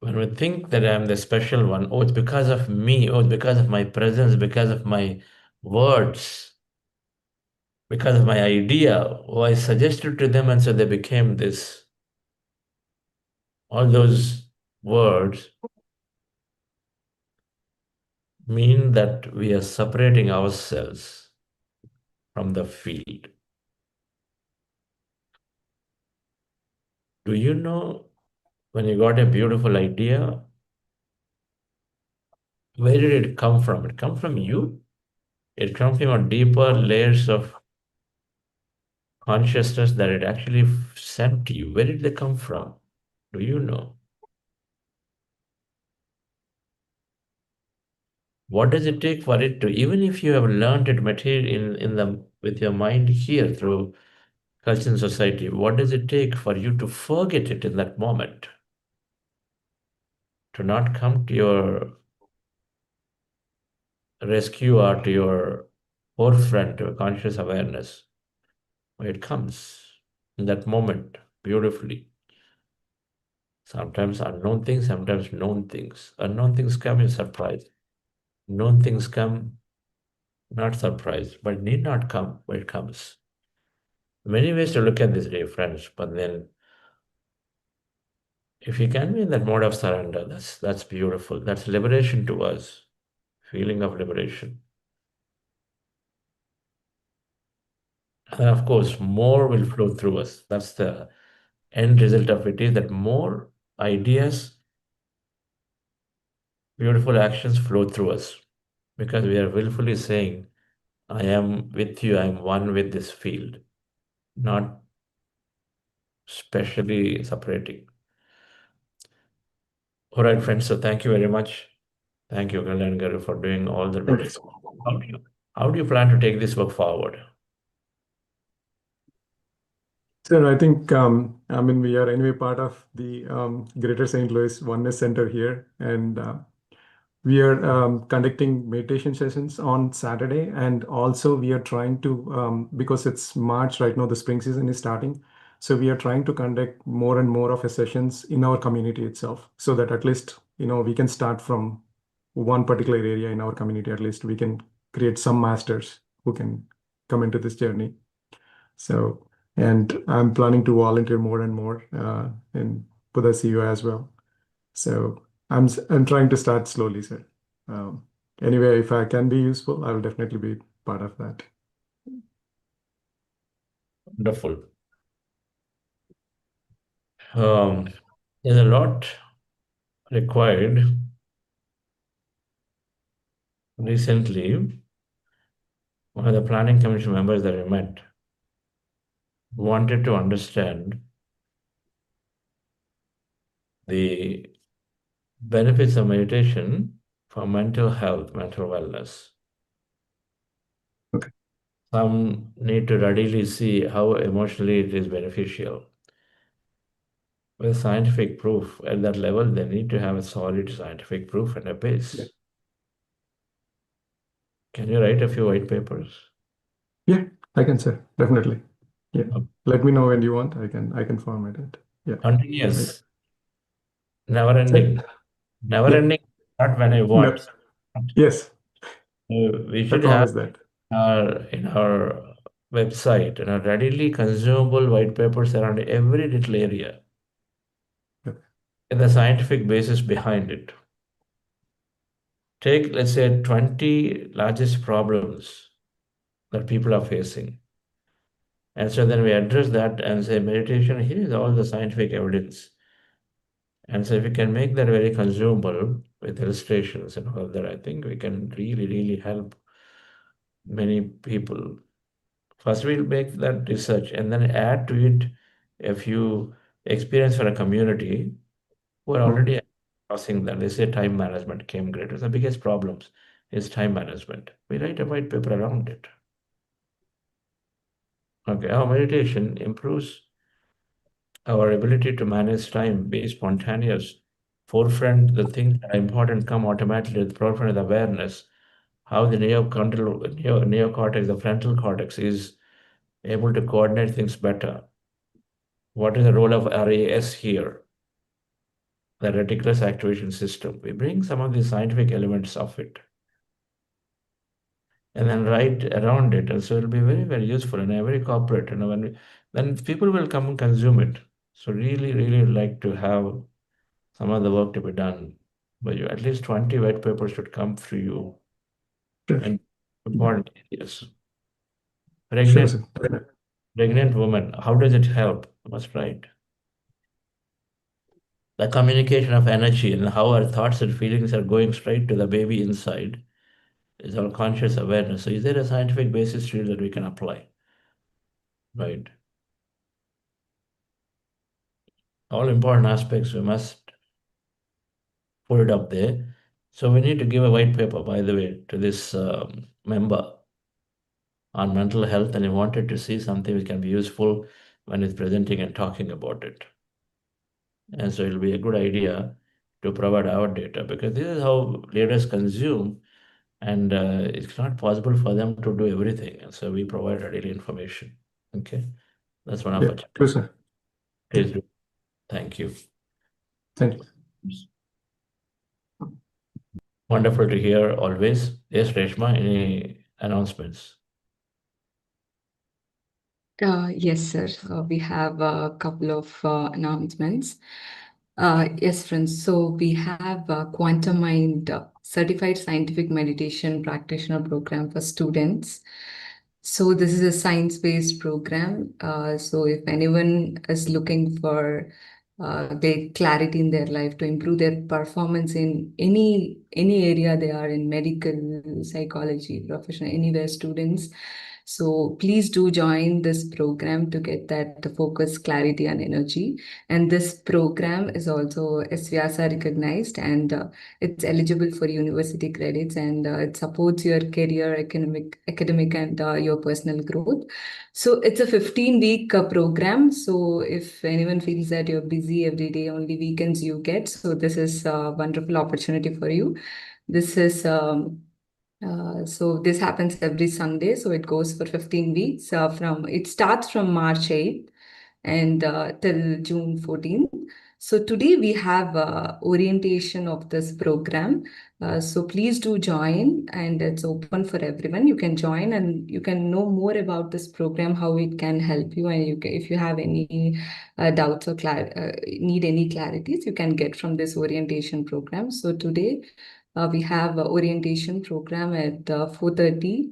When we think that I'm the special one, oh, it's because of me, oh, it's because of my presence, because of my words, because of my idea, oh, I suggested to them and so they became this. All those words mean that we are separating ourselves from the field. Do you know when you got a beautiful idea, where did it come from? It come from you? It comes from a deeper layers of consciousness that it actually sent to you. Where did they come from? Do you know? What does it take for it to, even if you have learned it material in the with your mind here through culture and society, what does it take for you to forget it in that moment? To not come to your rescue or to your forefront, to a conscious awareness. It comes in that moment beautifully. Sometimes unknown things, sometimes known things. Unknown things come in surprise. Known things come not surprise, but need not come, but it comes. Many ways to look at this, dear friends, but then if you can be in that mode of surrender, that's beautiful. That's liberation to us. Feeling of liberation. And of course, more will flow through us. That's the end result of it, is that more ideas, beautiful actions flow through us because we are willfully saying, I am with you, I am one with this field, not specially separating. All right, friends, so thank you very much. Thank you, Kalyan Garu, for doing all the Thank today. you. How do you plan to take this work forward? So I think, we are anyway part of the Greater St. Louis Oneness Center here, and we are conducting meditation sessions on Saturday, and also we are trying to, because it's March right now, the spring season is starting, so we are trying to conduct more and more of a sessions in our community itself, so that at least we can start from one particular area in our community. At least we can create some masters who can come into this journey. So. And I'm planning to volunteer more and more in BuddhaCEO as well. So I'm trying to start slowly, sir. Anyway, if I can be useful, I will definitely be part of that. Wonderful. There's a lot required. Recently, one of the planning commission members that I met wanted to understand the benefits of meditation for mental health, mental wellness. Okay. Some need to readily see how emotionally it is beneficial. With scientific proof at that level, they need to have a solid scientific proof and a base. Yeah. Can you write a few white papers? Yeah, I can, sir. Definitely. Yeah. Okay. Let me know when you want. I can format it. Yeah. Continuous. Never ending. Never ending. Not when I want. No. Yes. We should I promise have that. in our website, readily consumable white papers around every little area. And the scientific basis behind it. Take, let's say, 20 largest problems that people are facing. And so then we address that and say, meditation, here is all the scientific evidence. And so if we can make that very consumable with illustrations and all that, I think we can really, really help many people. First, we'll make that research and then add to it a few experience for a community who are already crossing that. They say time management came greater. The biggest problems is time management. We write a white paper around it. Okay, our meditation improves our ability to manage time, be spontaneous, forefront, the things that are important come automatically at the forefront of the awareness. How the neocortex, the frontal cortex, is able to coordinate things better. What is the role of RAS here? The reticulous activation system. We bring some of the scientific elements of it and then write around it. And so it'll be very, very useful and very corporate. Then people will come and consume it. So really, really like to have some of the work to be done. But at least 20 white papers should come through you. Sure. And important areas. Sure, Pregnant woman, how does it help? Must write. The communication of energy and how our thoughts and feelings are going straight to the baby inside is our conscious awareness. So is there a scientific basis to it that we can apply? Right. All important aspects we must put it up there. So we need to give a white paper, by the way, to this member on mental health, and he wanted to see something which can be useful when he's presenting and talking about it. And so it'll be a good idea to provide our data, because this is how leaders consume, and it's not possible for them to do everything. And so we provide readily information. Okay, that's one of our challenges. Yes, sir. Please do. Thank you. Thank you. Wonderful to hear always. Yes, Reshma, any announcements? Yes, sir. We have a couple of announcements. Yes, friends. So we have Quantum Mind Certified Scientific Meditation Practitioner Program for students. So this is a science-based program. So if anyone is looking for their clarity in their life to improve their performance in any area they are in, medical, psychology, professional, anywhere, students So please do join this program to get that focus, clarity, and energy. And this program is also SVYASA recognized, and it's eligible for university credits, and it supports your career, academic and your personal growth. So it's a 15-week program. So if anyone feels that you're busy every day, only weekends you get, so this is a wonderful opportunity for you. This is so this happens every Sunday. So it goes for 15 weeks. It starts from March 8th and till June 14th. So today we have orientation of this program. So please do join, and it's open for everyone. You can join and you can know more about this program, how it can help you, and if you have any doubts or need any clarities, you can get from this orientation program. So today we have orientation program at 4:30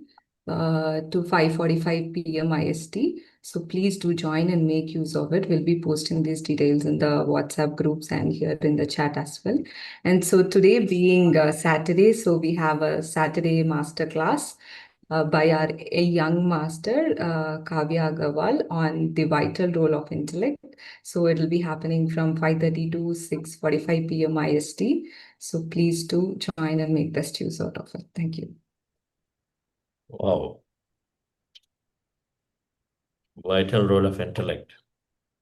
to 5:45 p.m. IST. So please do join and make use of it. We'll be posting these details in the WhatsApp groups and here in the chat as well. And so today being Saturday, so we have a Saturday master class by a young master, Kavya Agarwal, on the vital role of intellect. So it will be happening from 5:30 to 6:45 p.m. IST. So please do join and make best use out of it. Thank you. Wow. Vital role of intellect.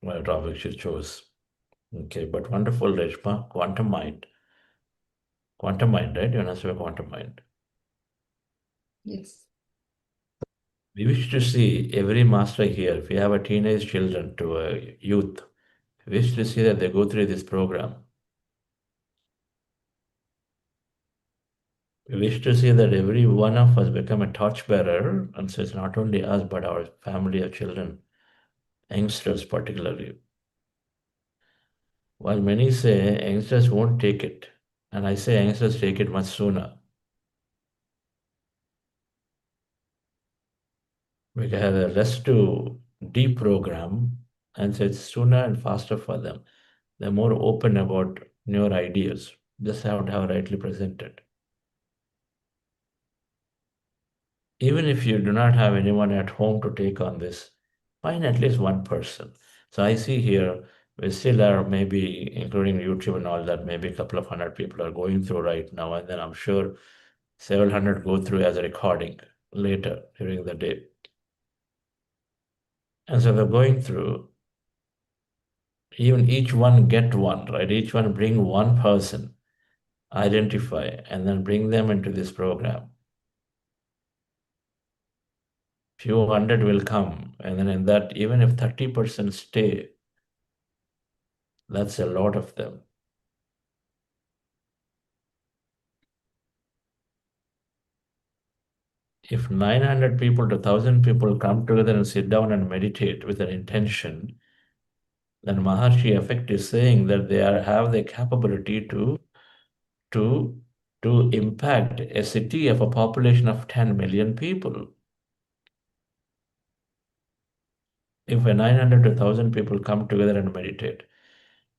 My topic she chose. Okay, but wonderful, Reshma. Quantum mind. Quantum mind, right? You understand quantum mind. Yes. We wish to see every master here, if you have a teenage children to a youth, we wish to see that they go through this program. We wish to see that every one of us become a torchbearer, and so it's not only us, but our family of children, youngsters particularly. While many say youngsters won't take it, and I say youngsters take it much sooner. We can have a less to deep program, and so it's sooner and faster for them. They're more open about newer ideas, just have to have rightly presented. Even if you do not have anyone at home to take on this, find at least one person. So I see here, we still are maybe, including YouTube and all that, maybe a couple of hundred people are going through right now, and then I'm sure several hundred go through as a recording later during the day. And so they're going through, even each one get one, right? Each one bring one person, identify, and then bring them into this program. Few hundred will come, and then in that, even if 30% stay, that's a lot of them. If 900 people to 1,000 people come together and sit down and meditate with an intention, then Maharishi Effect is saying that they have the capability to impact a city of a population of 10 million people. If 900 to 1,000 people come together and meditate.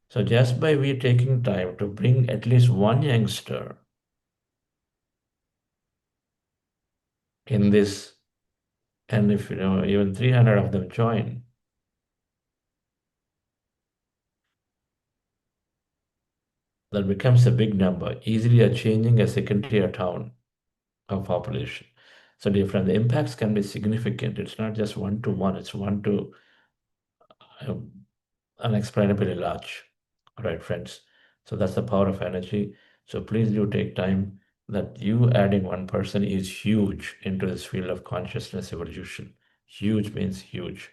So just by we taking time to bring at least one youngster in this, and if even 300 of them join, that becomes a big number, easily changing a second-tier town of population. So different, the impacts can be significant. It's not just 1 to 1, it's 1 to unexplainably large. All right, friends. So that's the power of energy. So please do take time, that you adding one person is huge into this field of consciousness evolution. Huge means huge.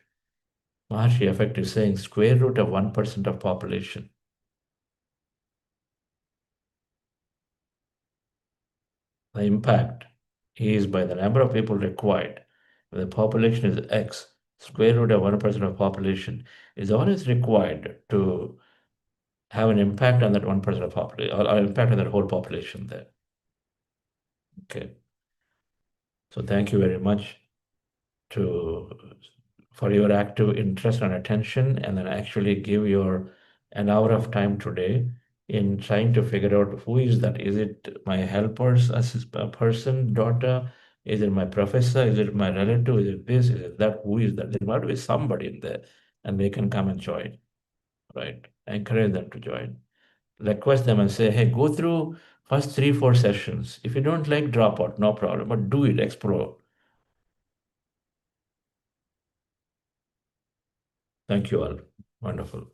Maharishi Effect is saying square root of 1% of population. The impact is by the number of people required. When the population is X, square root of 1% of population is always required to have an impact on that 1% of population, or impact on that whole population there. Okay. So thank you very much for your active interest and attention, and then actually give an hour of time today in trying to figure out who is that. Is it my helper's person, daughter? Is it my professor? Is it my relative? Is it this? Is it that? Who is that? There might be somebody in there, and they can come and join, right? Encourage them to join. Request them and say, hey, go through first 3-4 sessions. If you don't like, drop out, no problem, but do it, explore. Thank you all. Wonderful.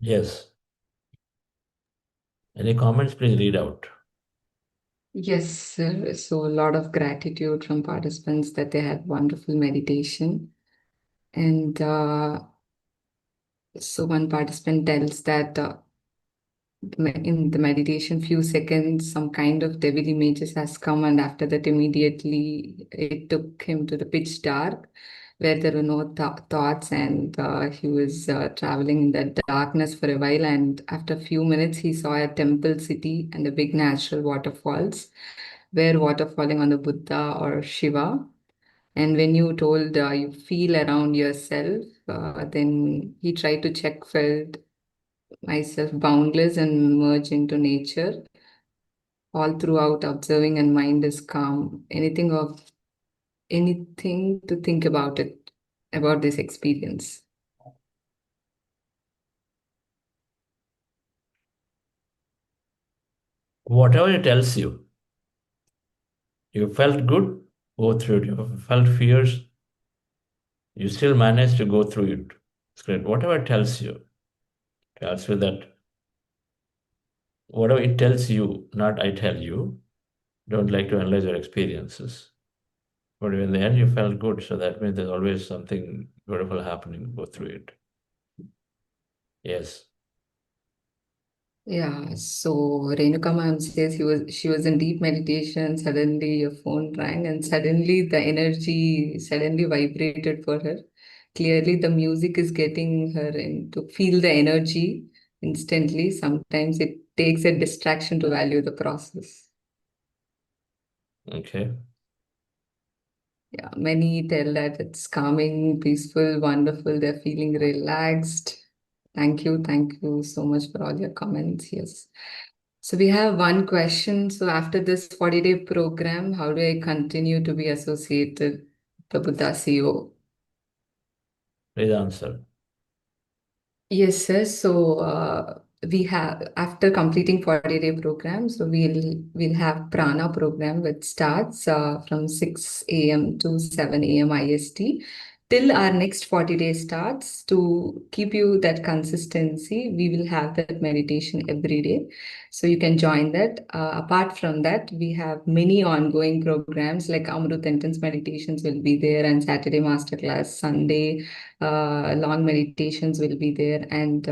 Yes. Any comments, please read out. Yes, sir. So a lot of gratitude from participants that they had wonderful meditation. And so one participant tells that in the meditation, few seconds, some kind of devil images has come, and after that, immediately it took him to the pitch dark, where there were no thoughts, and he was traveling in that darkness for a while. And after a few minutes, he saw a temple city and a big natural waterfalls, where water falling on the Buddha or Shiva. And when you told you feel around yourself, then he tried to check, felt myself boundless and merge into nature. All throughout observing and mind is calm. Anything to think about it, about this experience. Whatever it tells you, you felt good, go through it. You felt fears, you still managed to go through it. It's great. Whatever it tells you that whatever it tells you, not I tell you, don't like to analyze your experiences. But in the end, you felt good. So that means there's always something beautiful happening. Go through it. Yes. Yeah, so Renuka ma'am says she was in deep meditation, suddenly your phone rang and suddenly the energy suddenly vibrated for her. Clearly the music is getting her in to feel the energy instantly. Sometimes it takes a distraction to value the process. Okay. Yeah, many tell that it's calming, peaceful, wonderful. They're feeling relaxed. Thank you so much for all your comments. Yes. So we have one question. So after this 40-day program, how do I continue to be associated with the BuddhaCEO? Please answer. Yes, sir. So we have after completing 40-day program, so we'll have prana program which starts from 6 a.m. to 7 a.m. IST till our next 40-day starts. To keep you that consistency, we will have that meditation every day. So you can join that. Apart from that, we have many ongoing programs like Amrut Entrance meditations will be there, and Saturday masterclass, Sunday long meditations will be there, and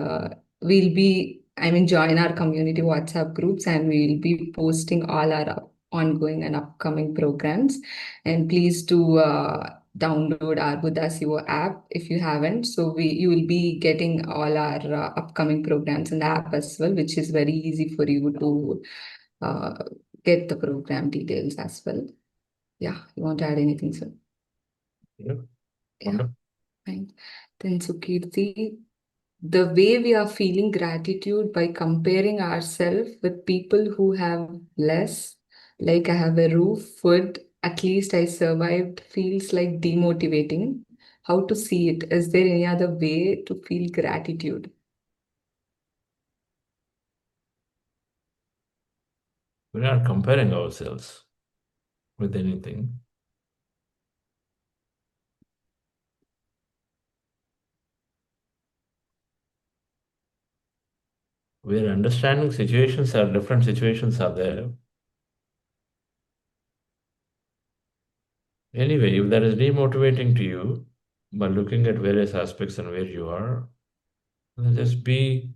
join our community WhatsApp groups, and we will be posting all our ongoing and upcoming programs. And please do download our BuddhaCEO app if you haven't. So you will be getting all our upcoming programs in the app as well, which is very easy for you to get the program details as well. Yeah, you want to add anything, sir? Yeah. Yeah. Fine. Then Sukirti, the way we are feeling gratitude by comparing ourselves with people who have less, like I have a roof, food, at least I survived, feels like demotivating. How to see it? Is there any other way to feel gratitude? We're not comparing ourselves with anything. We're understanding situations are different, situations are there. Anyway, if that is demotivating to you, by looking at various aspects and where you are, then just be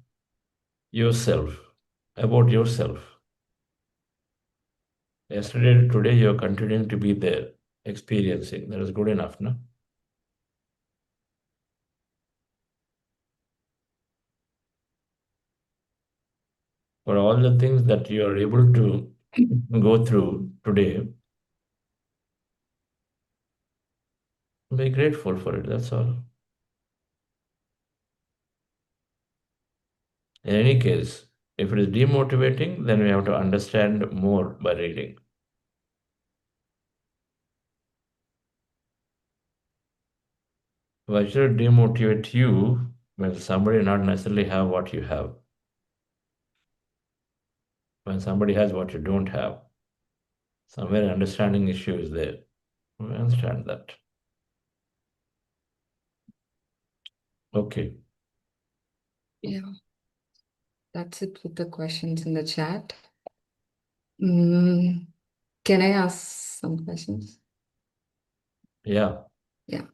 yourself, about yourself. Yesterday to today, you're continuing to be there, experiencing. That is good enough, no? For all the things that you are able to go through today, be grateful for it, that's all. In any case, if it is demotivating, then we have to understand more by reading. Why should it demotivate you when somebody not necessarily have what you have? When somebody has what you don't have, somewhere understanding issue is there. We understand that. Okay. Yeah, that's it with the questions in the chat. Can I ask some questions? Yeah. Yeah.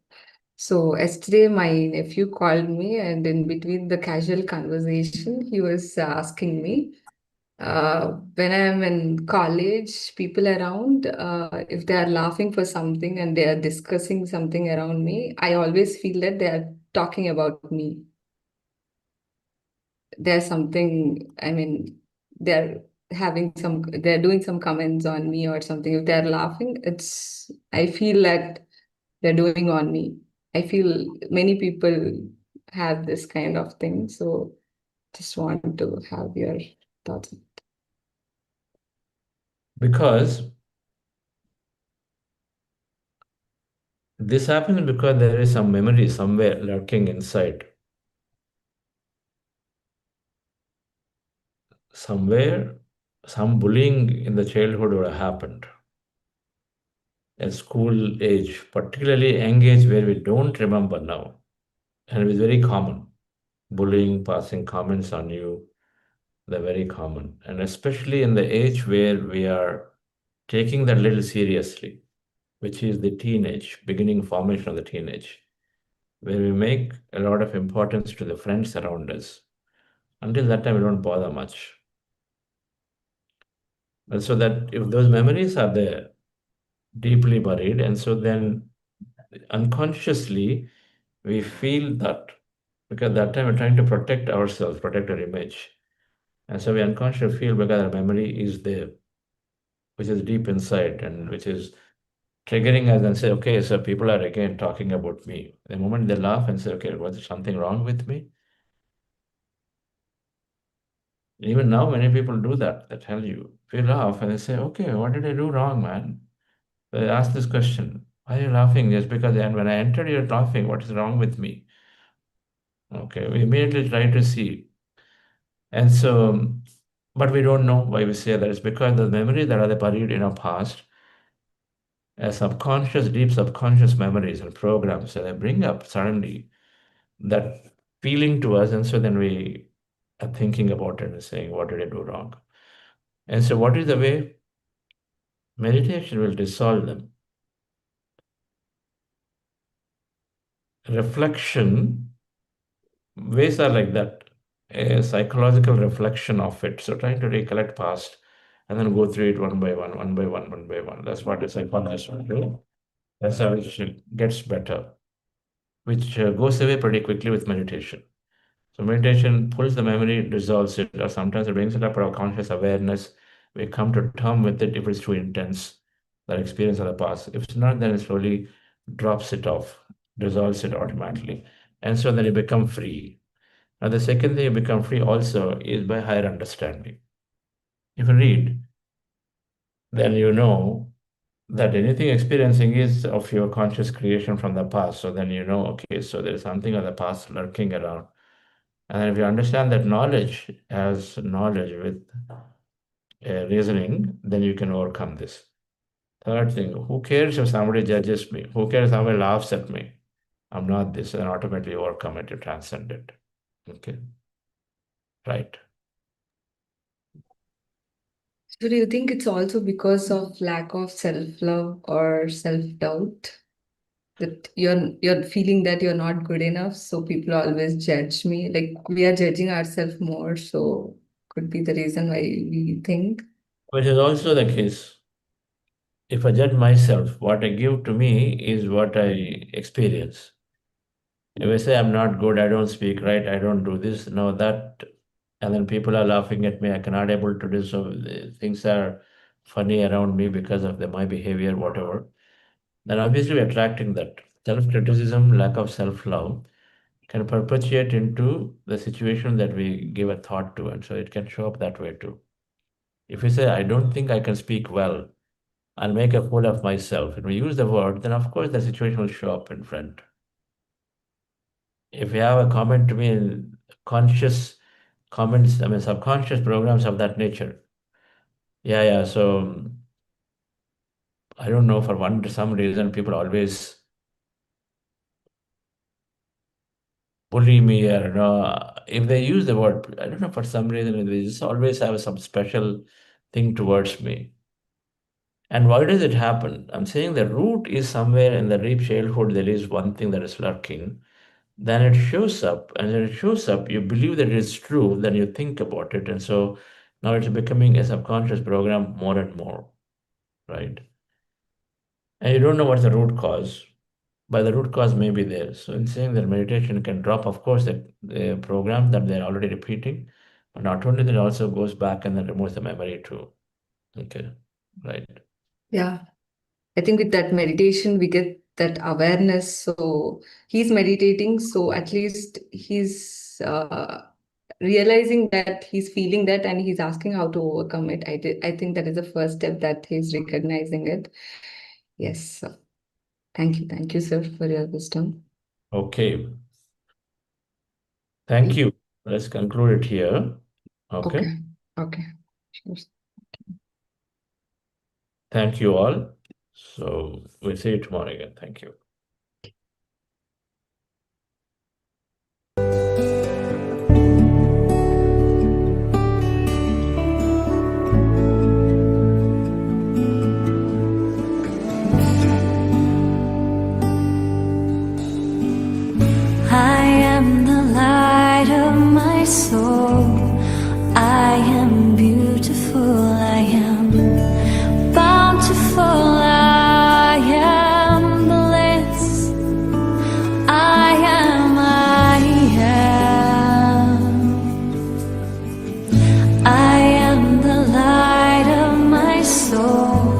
So yesterday my nephew called me, and in between the casual conversation, he was asking me, when I'm in college, people around, if they are laughing for something and they are discussing something around me, I always feel that they are talking about me. There's something, I mean, they're they're doing some comments on me or something. If they're laughing, I feel that they're doing on me. I feel many people have this kind of thing. So just want to have your thoughts. Because this happens because there is some memory somewhere lurking inside. Somewhere, some bullying in the childhood would have happened. At school age, particularly young age where we don't remember now. And it is very common. Bullying, passing comments on you, they're very common. And especially in the age where we are taking that little seriously, which is the teenage, beginning formation of the teenage, where we make a lot of importance to the friends around us. Until that time, we don't bother much. And so that if those memories are there, deeply buried, and so then unconsciously we feel that, because that time we're trying to protect ourselves, protect our image. And so we unconsciously feel because our memory is there, which is deep inside and which is triggering us and say, okay, so people are again talking about me. The moment they laugh and say, okay, was there something wrong with me? Even now, many people do that. They tell you, if you laugh and they say, okay, what did I do wrong, man? They ask this question, why are you laughing? Just because when I entered, you're laughing. What is wrong with me? Okay, we immediately try to see. And so, but we don't know why we say that. It's because the memories that are buried in our past, subconscious, deep subconscious memories and programs, so they bring up suddenly that feeling to us. And so then we are thinking about it and saying, what did I do wrong? And so, what is the way? Meditation will dissolve them. Reflection, ways are like that, a psychological reflection of it. So, trying to recollect past and then go through it one by one, one by one, one by one. That's what the psychologist will do. That's how it gets better, which goes away pretty quickly with meditation. So meditation pulls the memory, dissolves it, or sometimes it brings it up for our conscious awareness. We come to term with it if it's too intense, that experience of the past. If it's not, then it slowly drops it off, dissolves it automatically. And so then you become free. Now, the second thing you become free also is by higher understanding. If you read, then you know that anything experiencing is of your conscious creation from the past. So then you know, okay, so there's something of the past lurking around. And if you understand that knowledge as knowledge with reasoning, then you can overcome this. Third thing, who cares if somebody judges me? Who cares if somebody laughs at me? I'm not this, and automatically overcome it, you transcend it. Okay. Right. So do you think it's also because of lack of self-love or self-doubt that you're feeling that you're not good enough, so people always judge me? Like we are judging ourselves more, so could be the reason why we think. Which is also the case. if I judge myself, what I give to me is what I experience. If I say I'm not good, I don't speak right, I don't do this, no, that, and then people are laughing at me, I cannot able to do so, things are funny around me because of my behavior, whatever, then obviously we're attracting that. Self-criticism, lack of self-love can perpetuate into the situation that we give a thought to, and so it can show up that way too. If you say, I don't think I can speak well, I'll make a fool of myself, and we use the word, then of course the situation will show up in front. If you have a comment to me in conscious comments, I mean subconscious programs of that nature. Yeah, so I don't know, for some reason people always bully me, or if they use the word, I don't know, for some reason they just always have some special thing towards me. And why does it happen? I'm saying the root is somewhere in the deep childhood, there is one thing that is lurking. Then it shows up, and when it shows up, you believe that it's true, then you think about it. And so now it's becoming a subconscious program more and more, right? And you don't know what's the root cause, but the root cause may be there. So in saying that meditation can drop, of course, the program that they're already repeating, but not only that, it also goes back and then removes the memory too. Okay, right. Yeah. I think with that meditation, we get that awareness. So he's meditating, so at least he's realizing that he's feeling that and he's asking how to overcome it. I think that is the first step, that he's recognizing it. Yes. So thank you, sir, for your wisdom. Okay. Thank you. Let's conclude it here. Okay. Okay. Sure. Thank you all. So we'll see you tomorrow again. Thank you. I am the light of my soul. I am beautiful. I am bountiful. I am bliss. I am. I am the light of my soul.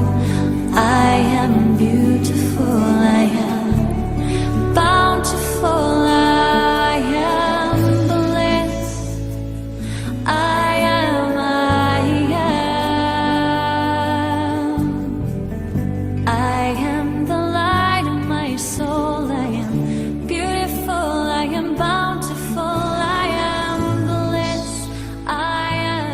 I am beautiful. I am bountiful. I am bliss. I am. I am the light of my soul. I am beautiful. I am bountiful. I am bliss. I am.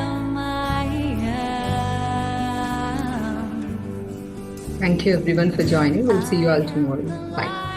Thank you everyone for joining. We'll see you all tomorrow. Bye.